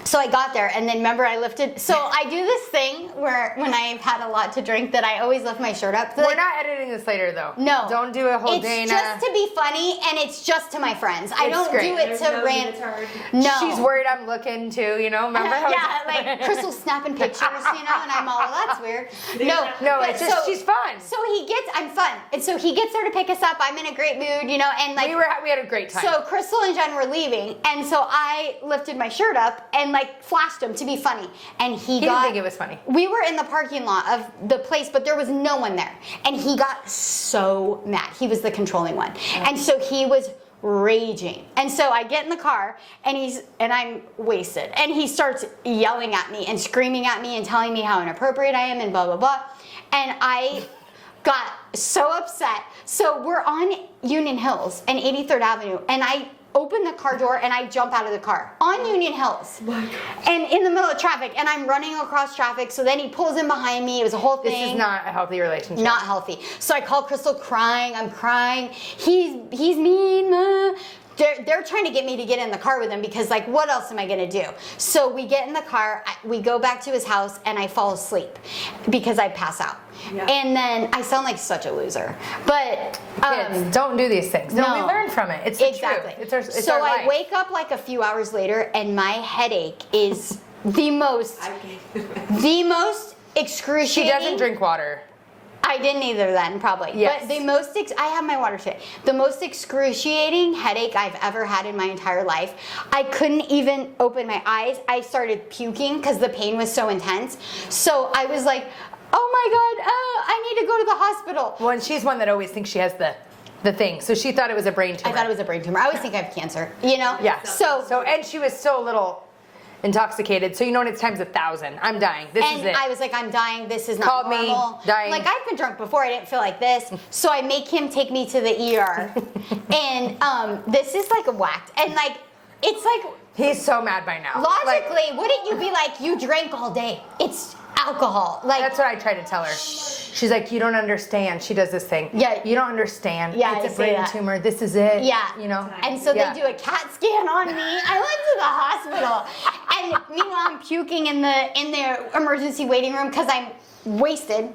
So I got there, and then remember I lifted. So I do this thing where when I've had a lot to drink, that I always lift my shirt up. So We're like, not editing this later, though. No. Don't do a whole it's Dana. just to be funny, and it's just to my friends. I It's don't great. do it There's to no random. unitard. No. She's worried I'm looking too, you know? Remember how Yeah, like Crystal's snapping pictures, you know, and I'm all, well, that's weird. No, No, it's just she's fun. So I'm fun, and so he gets there to pick us up. I'm in a great mood, you know, and like we had a great time. so Crystal and Jen were leaving, and so I lifted my shirt up and like flashed him to be funny, and he didn't got. think it was funny. We were in the parking lot of the place, but there was no one there, and he got so mad. He was the controlling one, and so he was raging. And so I get in the car, and I'm wasted, and he starts yelling at me and screaming at me and telling me how inappropriate I am and blah blah blah, and I got so upset. So we're on Union Hills and 83rd Avenue, and I open the car door and I jump out of the car on Union Hills, and in the middle of traffic, and I'm running across traffic. So then he pulls in behind me. It was a whole thing. This is not a healthy relationship. Not healthy. So I call Crystal crying. I'm crying. He's mean. They're trying to get me to get in the car with him because, like, what else am I going to do? So we get in the car, we go back to his house, and I fall asleep because I pass out. Yeah. And then I sound like such a loser. But Kids, don't do these things. No, we learn from it. It's the exactly. truth. It's so our I life. wake up like a few hours later, and my headache is the most excruciating. She doesn't drink water. I didn't either then, probably. Yes. But the most, I have my water today. The most excruciating headache I've ever had in my entire life. I couldn't even open my eyes. I started puking because the pain was so intense. So I was like, oh my God, I need to go to the hospital. Well, and she's one that always thinks she has the thing. So she thought it was a brain tumor. I thought it was a brain tumor. I always think I have cancer, you know? Yeah. So And she was still a little intoxicated. So you know when it's times 1,000. I'm dying. This is it. And I was like, I'm dying. This is not Called me, normal. dying. Like, I've been drunk before. I didn't feel like this. So I make him take me to the ER. And this is like whacked. And like, it's like, He's so mad by now. logically, wouldn't you be like, you drank all day? It's alcohol. Like, That's what I try to tell her. She's like, you don't understand. She does this thing. Yeah. You don't understand. Yeah, It's I a say brain that. tumor. This is it. Yeah. You know? And so Yeah. they do a CAT scan on me. I went to the hospital, and meanwhile I'm puking in the emergency waiting room because I'm wasted.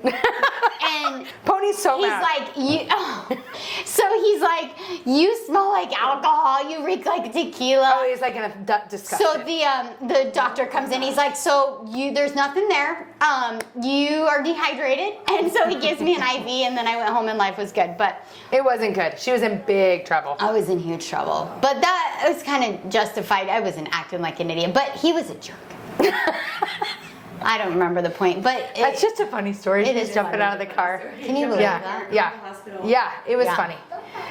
And Pony's so he's mad. like, so he's like, you smell like alcohol. You reek like tequila. Oh, he's like in a disgusting. So the doctor comes in. He's like, so there's nothing there. You are dehydrated, and so he gives me an IV, and then I went home and life was good. But It wasn't good. She was in big trouble. I was in huge trouble. But that was kind of justified. I wasn't acting like an idiot, but he was a jerk. I don't remember the point, but That's just a funny story. It She's is jumping funny. out of the car. Can you believe Yeah, that? yeah, Hospital. yeah. It was Yeah. funny.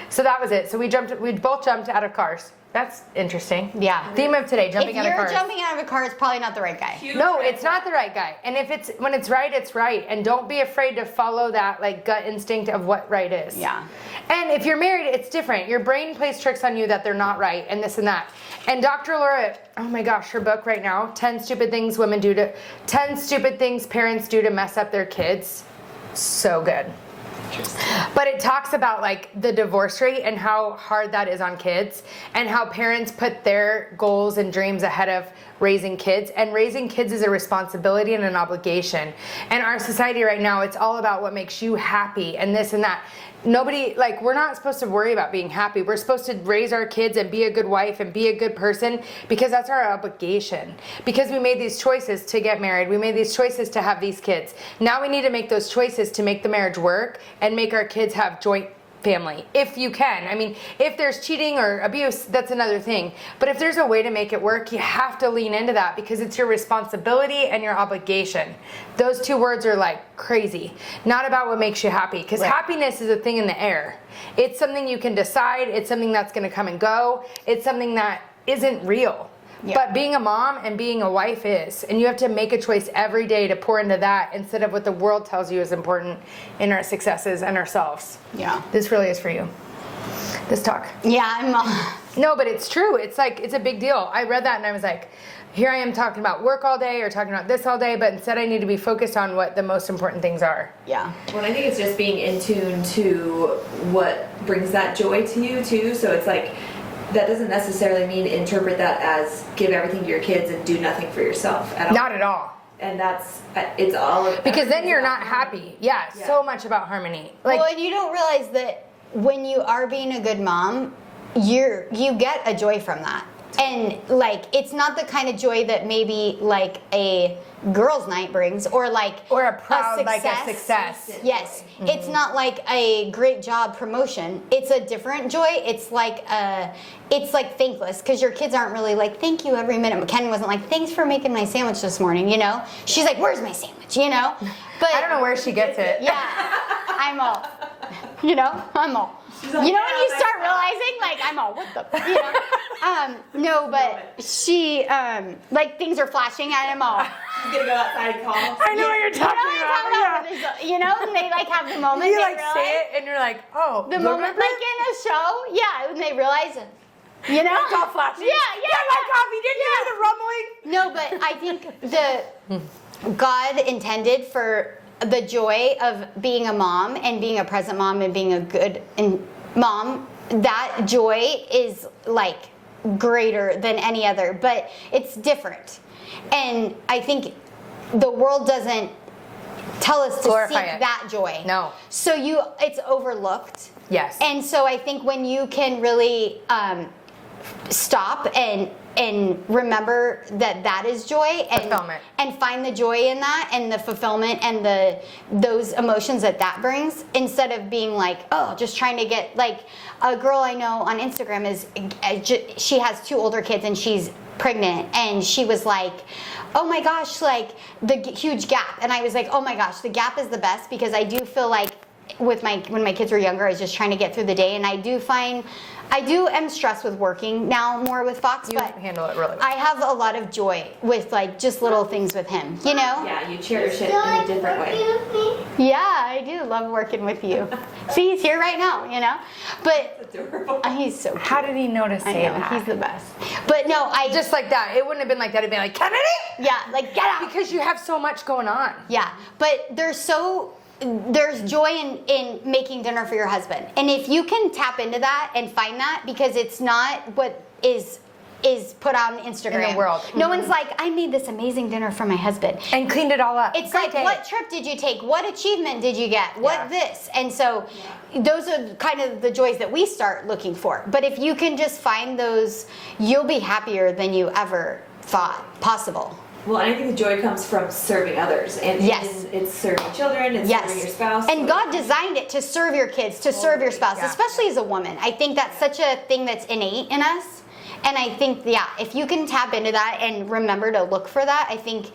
So that was it. So we both jumped out of cars. That's interesting. Yeah. Theme of today: jumping If out of you're cars. jumping out of a car, it's probably not the right guy. Huge No, red it's not the right guy. And when it's right, it's right. And don't be afraid to follow that like gut instinct of what right is. Yeah. And if you're married, it's different. Your brain plays tricks on you that they're not right and this and that. And Dr. Laura, oh my gosh, her book right now, 10 stupid things parents do to mess up their kids. So good. But it talks about like the divorce rate and how hard that is on kids and how parents put their goals and dreams ahead of raising kids, and raising kids is a responsibility and an obligation. And our society right now, it's all about what makes you happy and this and that. We're not supposed to worry about being happy. We're supposed to raise our kids and be a good wife and be a good person because that's our obligation. Because we made these choices to get married. We made these choices to have these kids. Now we need to make those choices to make the marriage work and make our kids have joint family, if you can. I mean, if there's cheating or abuse, that's another thing. But if there's a way to make it work, you have to lean into that because it's your responsibility and your obligation. Those two words are like crazy. Not about what makes you happy, because Right. happiness is a thing in the air. It's something you can decide. It's something that's going to come and go. It's something that isn't real. Yeah. But being a mom and being a wife is, and you have to make a choice every day to pour into that instead of what the world tells you is important in our successes and ourselves. Yeah. This really is for you. This talk. Yeah, No, but it's true. It's like, it's a big deal. I read that and I was like, here I am talking about work all day or talking about this all day, but instead I need to be focused on what the most important things are. yeah. Well, I think it's just being in tune to what brings that joy to you too. So it's like, that doesn't necessarily mean interpret that as give everything to your kids and do nothing for yourself at all. Not at all. And it's all Because then you're not harmony. happy. Yeah, Yeah. so much about harmony. Like, Well, and you don't realize that when you are being a good mom, you get a joy from that. And like, it's not the kind of joy that maybe like a girls' night brings, or like or a proud, like a success. Yes, it's not like a great job promotion. It's a different joy. It's like thankless because your kids aren't really like thank you every minute. Ken wasn't like thanks for making my sandwich this morning. You know, she's like where's my sandwich? You know, but I don't know where she gets it. Yeah, I'm all. You know, I'm all. Like, you know when yeah, you that's start realizing like I'm all what the you know. No, but she like things are flashing and I'm all. She's gonna go outside and call. I know what you're talking about. Yeah. You know, and they like have the moment. You they like realize, say it and you're like, oh. the moment like in a show, yeah, when they realize it. You know? It's all flashing. Yeah. Get my coffee. Didn't you hear the rumbling? No, but I think God intended for the joy of being a mom and being a present mom and being a good mom, that joy is like greater than any other, but it's different. And I think the world doesn't tell us to Glorify seek it. that joy. No. So it's overlooked. Yes. And so I think when you can really stop and remember that is joy and find the joy in that and the fulfillment and those emotions that brings, instead of being like, oh, just trying to get, like, a girl I know on Instagram she has 2 older kids and she's pregnant, and she was like, oh my gosh, like the huge gap. And I was like, oh my gosh, the gap is the best, because I do feel like when my kids were younger, I was just trying to get through the day, and I am stressed with working now more with Fox, you but handle it really well. I have a lot of joy with, like, just little things with him, you know? Yeah, you cherish it in a different way. Yeah, I do love working with you. See, he's here right now, you know? But he's so cute. How did he know to say that? He's the best. But no, just like that. It wouldn't have been like that. It'd be like, Kennedy! Yeah, like, get out! Because you have so much going on. Yeah, but there's joy in making dinner for your husband. And if you can tap into that and find that, because it's not what is put on Instagram. In the world. No one's like, I made this amazing dinner for my husband. And cleaned it all up. It's like, what trip did you take? What achievement did you get? What this? And so those are kind of the joys that we start looking for. But if you can just find those, you'll be happier than you ever thought possible. Well, and I think the joy comes from serving others, and it's serving children, it's serving your spouse. And God designed it to serve your kids, to serve your spouse, especially as a woman. I think that's such a thing that's innate in us. And I think, if you can tap into that and remember to look for that, I think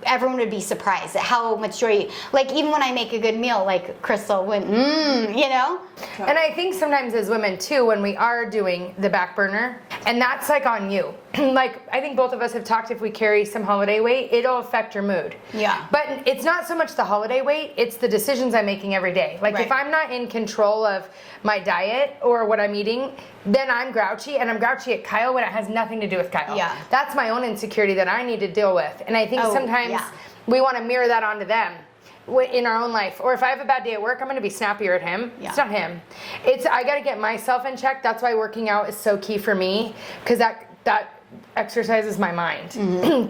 everyone would be surprised at how much joy, like, even when I make a good meal, like Crystal went, you know? And I think sometimes as women too, when we are doing the back burner, and that's like on you. Like, I think both of us have talked, if we carry some holiday weight, it'll affect your mood. Yeah. But it's not so much the holiday weight, it's the decisions I'm making every day. Like, if I'm not in control of my diet or what I'm eating, then I'm grouchy, and I'm grouchy at Kyle when it has nothing to do with Kyle. Yeah. That's my own insecurity that I need to deal with. And I think sometimes we want to mirror that onto them in our own life. Or if I have a bad day at work, I'm going to be snappier at him. Yeah. It's not him. I got to get myself in check. That's why working out is so key for me, because that exercises my mind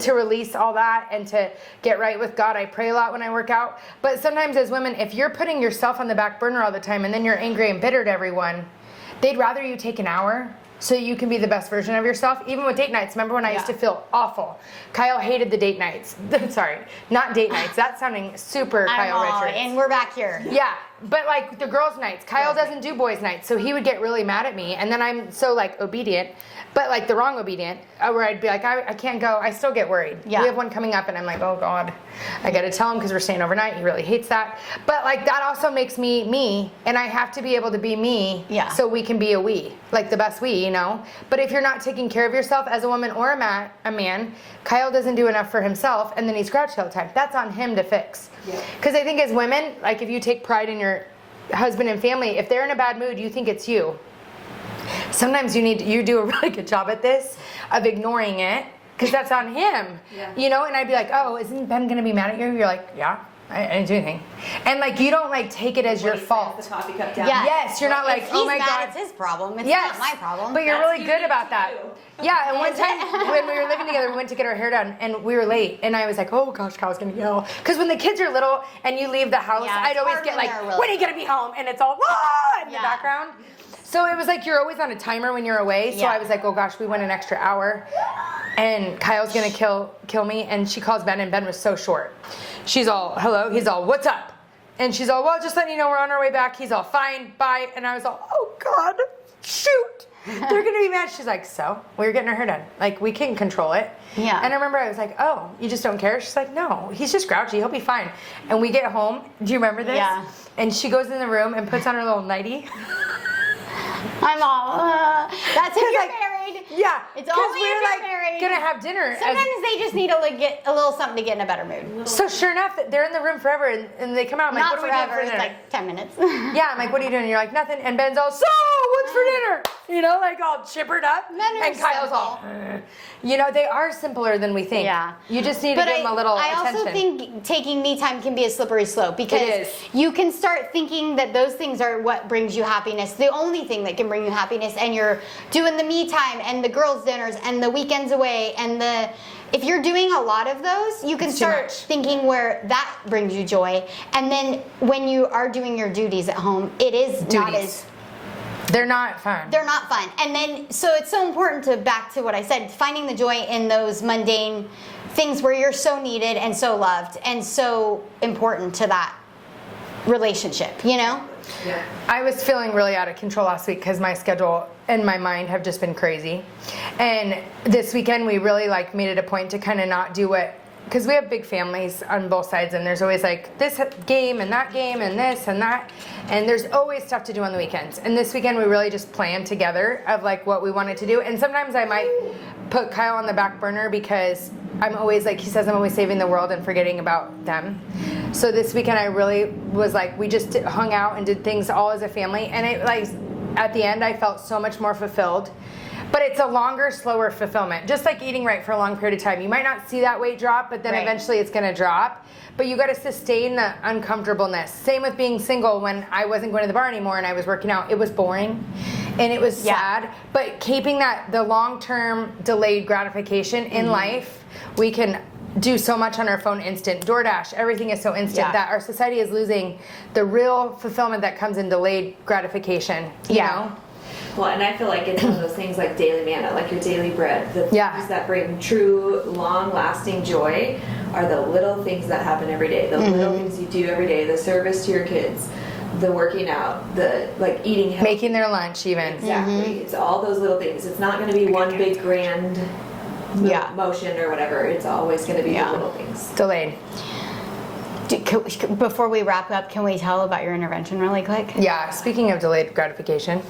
to release all that and to get right with God. I pray a lot when I work out. But sometimes as women, if you're putting yourself on the back burner all the time and then you're angry and bitter at everyone, they'd rather you take an hour so you can be the best version of yourself. Even with date nights. Remember when I used to feel awful? Kyle hated the date nights. Sorry, not date nights. That's sounding super Kyle Richards. And we're back here. Yeah, but like the girls' nights. Kyle doesn't do boys' nights, so he would get really mad at me. And then I'm so like obedient, but like the wrong obedient, where I'd be like, I can't go. I still get worried. Yeah. We have one coming up and I'm like, oh God, I got to tell him because we're staying overnight. He really hates that. But like that also makes me me, and I have to be able to be me so we can be a we, like the best we, you know? But if you're not taking care of yourself as a woman or a man, Kyle doesn't do enough for himself and then he's grouchy all the time. That's on him to fix. Because I think as women, like if you take pride in your husband and family, if they're in a bad mood, you think it's you. Sometimes you do a really good job at this, of ignoring it, because that's on him, you know? And I'd be like, oh, isn't Ben going to be mad at you? You're like, yeah, I didn't do anything. And like, you don't like take it as your fault. The coffee cup down. Yes, you're not like, oh my God. It's his problem. It's not my problem. But you're really good about that. Yeah, and one time when we were living together, we went to get our hair done, and we were late, and I was like, oh gosh, Kyle's gonna yell. Because when the kids are little and you leave the house, I'd always get like, when are you gonna be home? And it's all in the background. So it was like you're always on a timer when you're away. So I was like, oh gosh, we went an extra hour, and Kyle's gonna kill me. And she calls Ben, and Ben was so short. She's all, hello. He's all, what's up? And she's all, well, just letting you know we're on our way back. He's all, fine, bye. And I was all, oh God, shoot. They're gonna be mad. She's like, so we were getting her hair done. Like, we can control it. Yeah. And I remember I was like, oh, you just don't care? She's like, no, he's just grouchy. He'll be fine. And we get home. Do you remember this? Yeah. And she goes in the room and puts on her little nightie. I'm all, that's if you're married. Yeah. It's only we're if like you're married. Gonna have dinner. Sometimes they just need to get a little something to get in a better mood. So sure enough, they're in the room forever, and they come out. I'm Not like, what forever. are we doing for dinner? It's like 10 minutes. Yeah, I'm like, what are you doing? And you're like, nothing. And Ben's all, so what's for dinner? You know, like all chippered up. Men are and Kyle's all, you know, they are simpler than we think. Yeah. You just need to give them a little attention. I also think taking me time can be a slippery slope, because you can start thinking that those things are what brings you happiness. The only thing that can bring you happiness, and you're doing the me time and the girls' dinners and the weekends away and if you're doing a lot of those, you can start thinking where that brings you joy. And then when you are doing your duties at home, it is not as They're not fun. They're not fun. And then, so it's so important to, back to what I said, finding the joy in those mundane things where you're so needed and so loved and so important to that relationship, you know? Yeah. I was feeling really out of control last week because my schedule and my mind have just been crazy. And this weekend we really like made it a point to kind of not do what, because we have big families on both sides and there's always like this game and this and that. And there's always stuff to do on the weekends. And this weekend we really just planned together of like what we wanted to do. And sometimes I might put Kyle on the back burner because I'm always like, he says I'm always saving the world and forgetting about them. So this weekend I really was like, we just hung out and did things all as a family. And it like, at the end I felt so much more fulfilled. But it's a longer, slower fulfillment. Just like eating right for a long period of time. You might not see that weight drop, but then eventually it's going to drop. But you got to sustain the uncomfortableness. Same with being single. When I wasn't going to the bar anymore and I was working out, it was boring and it was sad. But keeping that, the long-term delayed gratification in life, we can do so much on our phone instant. DoorDash, everything is so instant that our society is losing the real fulfillment that comes in delayed gratification. You know? Well, and I feel like it's one of those things like daily manna, like your daily bread. The things that bring true, long-lasting joy are the little things that happen every day. The little things you do every day. The service to your kids, the working out, the like eating healthy. Making their lunch even. Exactly. It's all those little things. It's not going to be one big grand motion or whatever. It's always going to be the little things. Delayed. Before we wrap up, can we tell about your intervention really quick? Yeah, speaking of delayed gratification,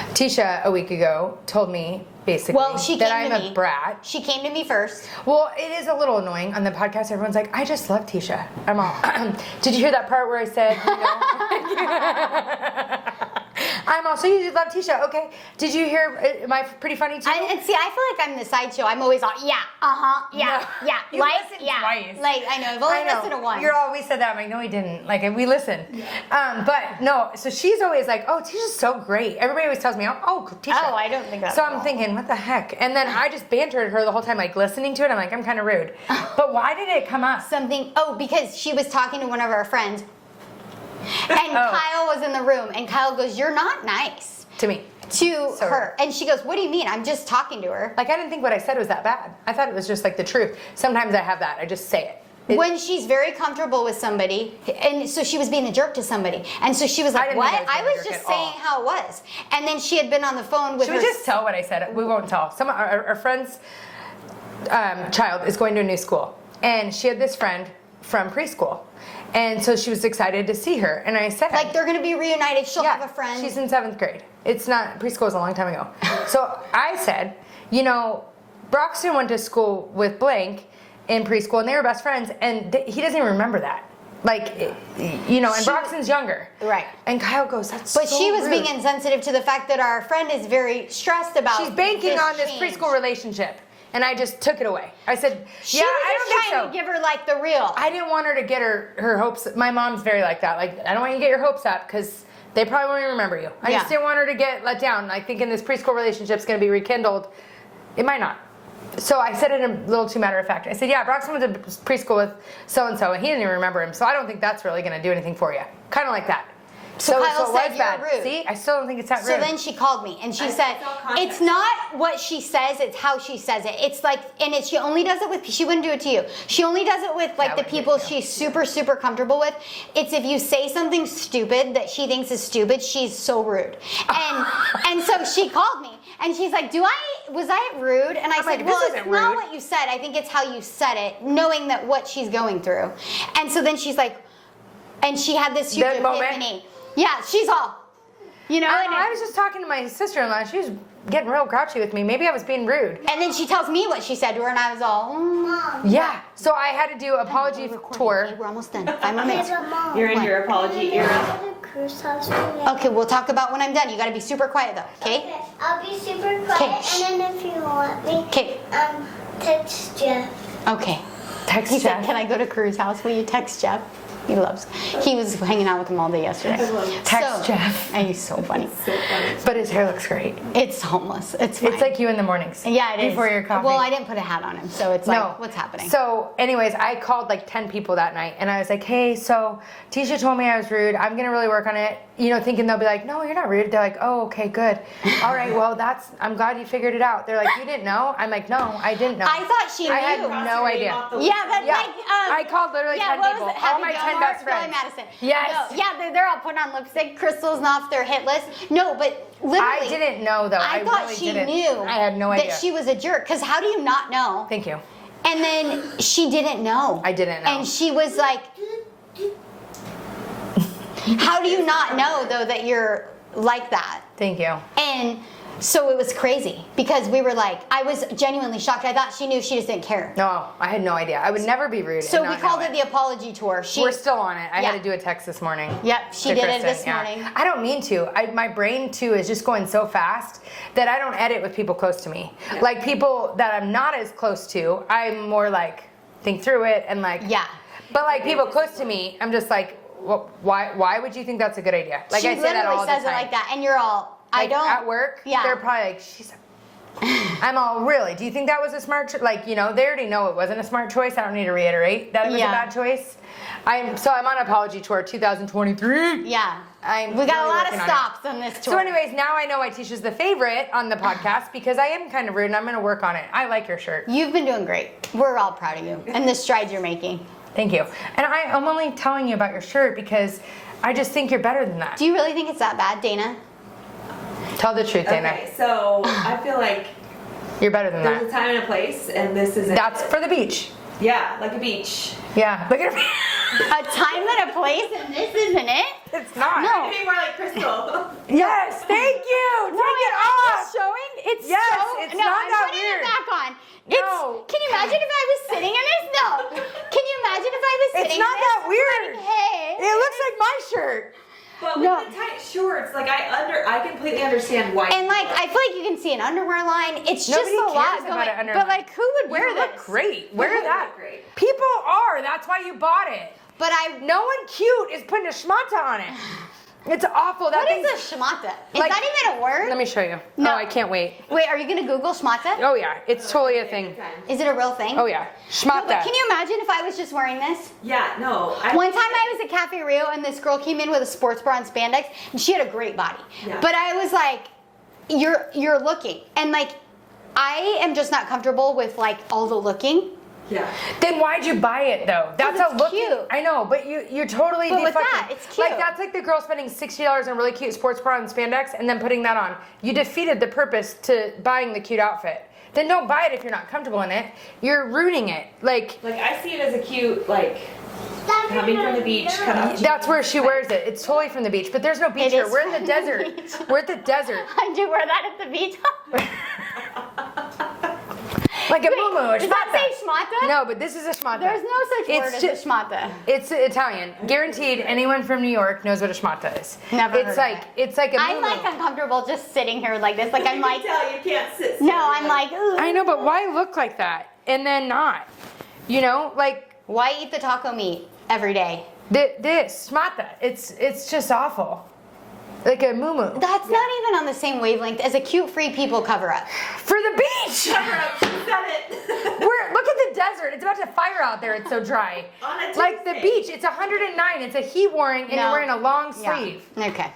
Teisha a week ago told me basically that I'm a brat. She came to me first. Well, it is a little annoying on the podcast. Everyone's like, I just love Teisha. I'm all, did you hear that part where I said, I'm also, you love Teisha. Okay. Did you hear, am I pretty funny too? And see, I feel like I'm the sideshow. I'm always all, You listened twice. Like, I know, I've only listened to one. You're all, we said that. I'm like, no, we didn't. Like, we listened. But no, so she's always like, oh, Teisha's so great. Everybody always tells me, oh, Teisha. Oh, I don't think that's So I'm thinking, what the heck? And then I just bantered her the whole time, like listening to it. I'm like, I'm kind of rude. But why did it come up? Because she was talking to one of our friends. And Kyle was in the room, and Kyle goes, "You're not nice to me." To her. And she goes, "What do you mean? I'm just talking to her." Like, I didn't think what I said was that bad. I thought it was just like the truth. Sometimes I have that. I just say it. When she's very comfortable with somebody, and so she was being a jerk to somebody, and so she was like, "What?" I was just saying how it was, and then she had been on the phone with. Should we just tell what I said? We won't tell. Our friend's child is going to a new school, and she had this friend from preschool. And so she was excited to see her. And I said, like, they're going to be reunited. She'll have a friend. She's in 7th grade. It's not, preschool was a long time ago. So I said, you know, Broxton went to school with blank in preschool, and they were best friends. And he doesn't even remember that. Like, you know, and Broxton's younger. Right. And Kyle goes, that's But so she was rude. being insensitive to the fact that our friend is very stressed about She's banking on this change. preschool relationship. And I just took it away. I said, she was just trying to give her like the real. I didn't want her to get her hopes. My mom's very like that. Like, I don't want you to get your hopes up because they probably won't even remember you. I just didn't want her to get let down. Like, thinking this preschool relationship's going to be rekindled. It might not. So I said it in a little too matter of fact. I said, yeah, Broxton went to preschool with so-and-so, and he didn't even remember him. So I don't think that's really going to do anything for you. Kind of like that. So Kyle it said, was "You're bad. rude." See, I still don't think it's that rude. So then she called me and she said, "It's not what she says; it's how she says it. It's like, and she only does it with. She wouldn't do it to you. She only does it with like the people she's super comfortable with. It's if you say something stupid that she thinks is stupid, she's so rude. And so she called me and she's like, was I rude? And I said, well, it's not what you said. I think it's how you said it, knowing that what she's going through. And so then she's like, and she had this huge epiphany. Yeah, she's all, you know. I was just talking to my sister-in-law. She was getting real grouchy with me. Maybe I was being rude. And then she tells me what she said to her, and I was all, Mom. Yeah. So I had to do apology tour. Okay, we're almost done. 5 more minutes. You're in your apology era. Okay, we'll talk about when I'm done. You got to be super quiet though. Okay. I'll be super quiet, and then if you want me, text Jeff. Okay. Text He Jeff. said, "Can I go to Crew's house? Will you text Jeff?" He was hanging out with him all day yesterday. Text Jeff. And he's so funny. So funny. But his hair looks great. It's homeless. It's fine. It's like you in the mornings. Yeah, it is. Before your coffee. Well, I didn't put a hat on him, so it's like, what's happening? So, anyways, I called like 10 people that night, and I was like, hey, so Teisha told me I was rude. I'm gonna really work on it. You know, thinking they'll be like, no, you're not rude. They're like, oh, okay, good. All right, well, I'm glad you figured it out. They're like, you didn't know? I'm like, no, I didn't know. I thought she knew. I had no idea. Yeah, that's like. I called literally 10 what people. was it? All Happy my 10 Gilmore? best friends. Billy Madison. Yes. No, yeah, they're all putting on lipstick. Crystal's not off their hit list. No, but literally. I didn't know, though. I thought really she didn't. knew. I had no idea. That she was a jerk. Because how do you not know? Thank you. And then she didn't know. I didn't know. And she was like, how do you not know, though, that you're like that? Thank you. And so it was crazy because we were like, I was genuinely shocked. I thought she knew, she just didn't care. No, I had no idea. I would never be rude. So and we not called know it the apology tour. We're still on it. I Yeah. had to do a text this morning. Yep, she to did Kristen, it this morning. I don't mean to. My brain too is just going so fast that I don't edit with people close to me. Yeah. Like people that I'm not as close to, I'm more like think through it and like. Yeah. But like people close to me, I'm just like, well, why would you think that's a good idea? Like She I say that all the literally says time. it like that, and you're all, I Like, don't. at work, Yeah. they're probably like, I'm all, really? Do you think that was a smart choice? Like, you know, they already know it wasn't a smart choice. I don't need to reiterate that it was Yeah. a bad choice. I'm on apology tour 2023. Yeah. I'm We got really a lot of working on it. stops on this tour. So anyways, now I know why Teisha's the favorite on the podcast because I am kind of rude and I'm going to work on it. I like your shirt. You've been doing great. We're all proud of you and the strides you're making. Thank you. And I'm only telling you about your shirt because I just think you're better than that. Do you really think it's that bad, Dana? Tell the truth, Dana. Okay, so I feel like You're better than there's a that. time and a place, and this is That's for the beach. yeah, like a beach. Yeah. Look at A time and a place, and this isn't it? It's not. No. Maybe more like Crystal. Yes, thank you. Take it off. Showing? It's Yes, so. it's no, not I'm that putting weird. it back on. No. Can you imagine if I was sitting in this? No. Can you imagine if I was It's sitting not in this? that weird. Like, hey. It looks like my shirt. But with No. the tight shorts, like I completely understand why. And like, I feel like you can see an underwear line. It's Nobody just a lot cares about going. an underwear But like, who would wear You this? look great. Wear You that. look great. People are. That's why you bought it. But I. No one cute is putting a schmatta on it. It's awful. That What is thing's- a schmatta? Is Like- that even a word? Let me show you. No. Oh, I can't wait. Wait, are you gonna Google schmatta? Oh yeah, it's totally a thing. Is it a real thing? Oh yeah, No, schmatta. but can you imagine if I was just wearing this? Yeah, no. One time I was at Cafe Rio and this girl came in with a sports bra and spandex and she had a great body. Yeah. But I was like, you're looking. And like, I am just not comfortable with like all the looking. Yeah. Then why'd you buy it though? That's it's a look. cute. I know, but you're totally. But with deflecting. that, it's cute. Like that's like the girl spending $60 on a really cute sports bra and spandex and then putting that on. You defeated the purpose to buying the cute outfit. Then don't buy it if you're not comfortable in it. You're ruining it. Like I see it as a cute, like, coming from the beach, cut off. that's where she wears it. It's totally from the beach, but there's no beach It here. is We're in the from the desert. beach. We're at the desert. I do wear that at the beach. Like a moo moo. Does that say schmatta? No, but this is a schmatta. There's no such word as a schmatta. It's Italian. Guaranteed, anyone from New York knows what a schmatta is. Never It's heard of like it's like a I'm moo like uncomfortable just sitting here like this. Like I'm like, tell you can't sit. no, I'm like, ugh. I know, but why look like that and then not? You know, like Why eat the taco meat every day? this schmatta. It's just awful. Like a moo moo. That's not even on the same wavelength as a cute free people cover up. For the beach. Cover up, she said it. Look at the desert. It's about to fire out there. It's so dry. On a Like the Tuesday. beach. It's 109. It's a heat warning, and No. you're wearing a long Yeah. sleeve. Okay.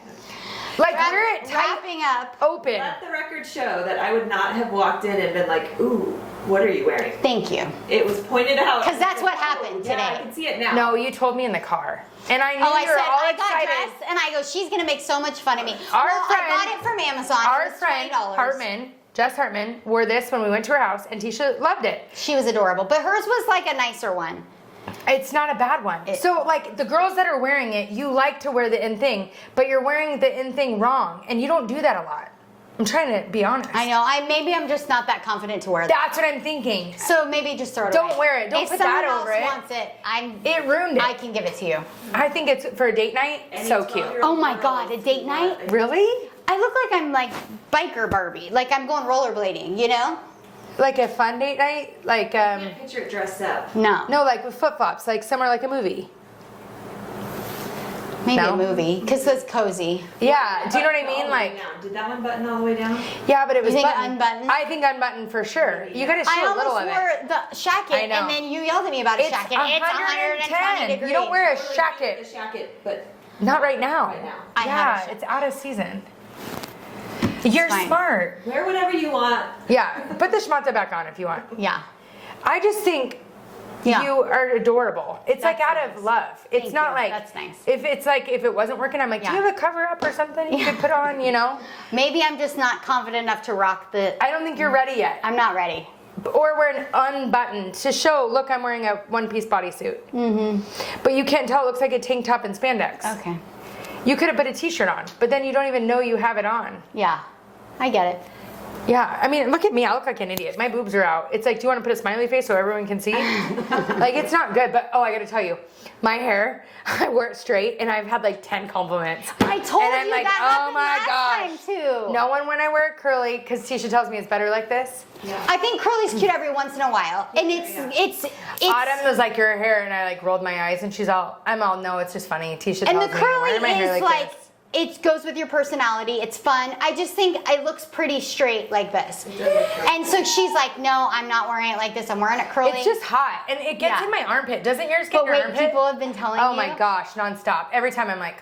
Like wear it tight, Wrapping up. open. Let the record show that I would not have walked in and been like, ooh, what are you wearing? Thank you. It was pointed out. 'Cause that's what happened Yeah, today. I can see it now. No, you told me in the car, and I knew Oh, I you were said all I got excited. dressed, and I go, she's gonna make so much fun of me. Our well, friend- I bought it from Amazon. Our It was friend $20. Hartman, Jess Hartman, wore this when we went to her house, and Teisha loved it. She was adorable, but hers was like a nicer one. It's not a bad one. So, like, the girls that are wearing it, you like to wear the in thing, but you're wearing the in thing wrong, and you don't do that a lot. I'm trying to be honest. I know. Maybe I'm just not that confident to wear that. That's what I'm thinking. So maybe just throw it Don't away. wear it. Don't if put someone that else over it. wants it, It ruined it. I can give it to you. I think it's for a date night. Any So cute. 12-year-old Oh my girl God, a date night? Really? I look like I'm like biker Barbie, like I'm going rollerblading, you know? Like a fun date night? Like, I can't picture it dressed up. No. no, like with flip flops, like somewhere like a movie. Maybe No? a movie, because it's cozy. Yeah, do you know what I mean? All the way Like, down. Did that one button all the way down? yeah, but it was think buttoned. unbuttoned? I think unbuttoned for sure. You gotta I show a little almost of wore it. the shacket, I know. and then you yelled at me about a It's shacket. It's 120 degrees. You don't wear a Totally shacket. The shacket, but Not right now. right now. I have a Yeah, shacket. it's out of season. You're fine. smart. Wear whatever you want. Yeah, put the schmatta back on if you want. Yeah. I just think Yeah. you are adorable. It's like That's out nice. of love. It's Thank not you. like That's nice. If it's like if it wasn't working, I'm like, do Yeah. you have a cover up or something you could put on? You know? Maybe I'm just not confident enough to rock the. I don't think you're ready yet. I'm not ready. Or wear an unbuttoned to show. Look, I'm wearing a one-piece bodysuit. Mm-hmm. But you can't tell. It looks like a tank top and spandex. Okay. You could have put a t-shirt on, but then you don't even know you have it on. Yeah. I get it. Yeah, I mean, look at me. I look like an idiot. My boobs are out. It's like, do you want to put a smiley face so everyone can see? Like, it's not good. But, oh, I got to tell you, my hair, I wear it straight, and I've had like 10 compliments. I told and I'm you like, that oh happened my last gosh. time too. No one when I wear it curly, because Teisha tells me it's better like this. I think curly's cute every once in a while, and it's Autumn was like, your hair, and I like rolled my eyes, and I'm all, no, it's just funny. Teisha and tells the me, curly why my hair is like this? it goes with your personality. It's fun. I just think it looks pretty straight like this. And so she's like, no, I'm not wearing it like this. I'm wearing it curly. It's just hot, and it gets Yeah. in my armpit. Doesn't yours get But in your wait, armpit? people have been telling you. Oh my gosh, nonstop. Every time I'm like,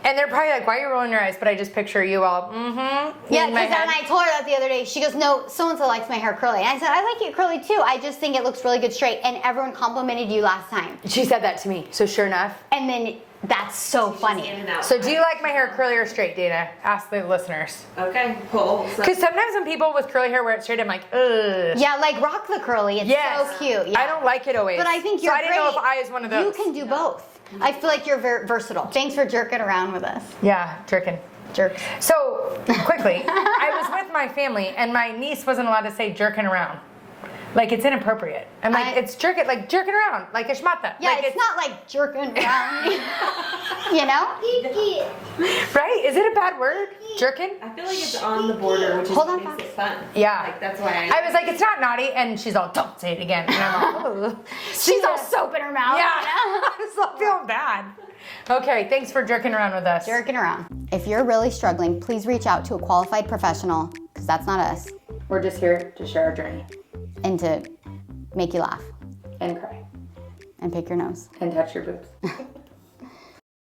and they're probably like, why are you rolling your eyes? But I just picture you all, mm-hmm. Yeah, in my because then head. I told her that the other day. She goes, no, so-and-so likes my hair curly. And I said, I like it curly too. I just think it looks really good straight. And everyone complimented you last time. She said that to me, so sure enough. And then that's so funny. In and out. So do you like my hair curly or straight, Dana? Ask the listeners. Okay, cool. So Because sometimes when people with curly hair wear it straight, I'm like, ugh. Yeah, like rock the curly. It's Yes. so cute. Yeah. I don't like it always. But I think so you're I didn't know if great. I was one of those. You can do both. I feel like you're very versatile. Thanks for jerking around with us. Yeah, jerkin. Jerk. So, quickly, I was with my family, and my niece wasn't allowed to say jerkin around. Like, it's inappropriate. I'm like, it's jerkin around, like a schmatta. Yeah, like it's not like jerking around. You know? Right? Is it a bad word? Jerkin? I feel like it's on the border, which is Hold what on, makes it fun. Yeah. Like that's why I was like, it's not naughty, and she's all, don't say it again. And I'm all, oh. She's all soap in her mouth. Yeah, You know? I was all feeling bad. Okay, thanks for jerking around with us. Jerking around. If you're really struggling, please reach out to a qualified professional, because that's not us, We're just here to share our journey and to make you laugh and cry and pick your nose. and touch your boobs.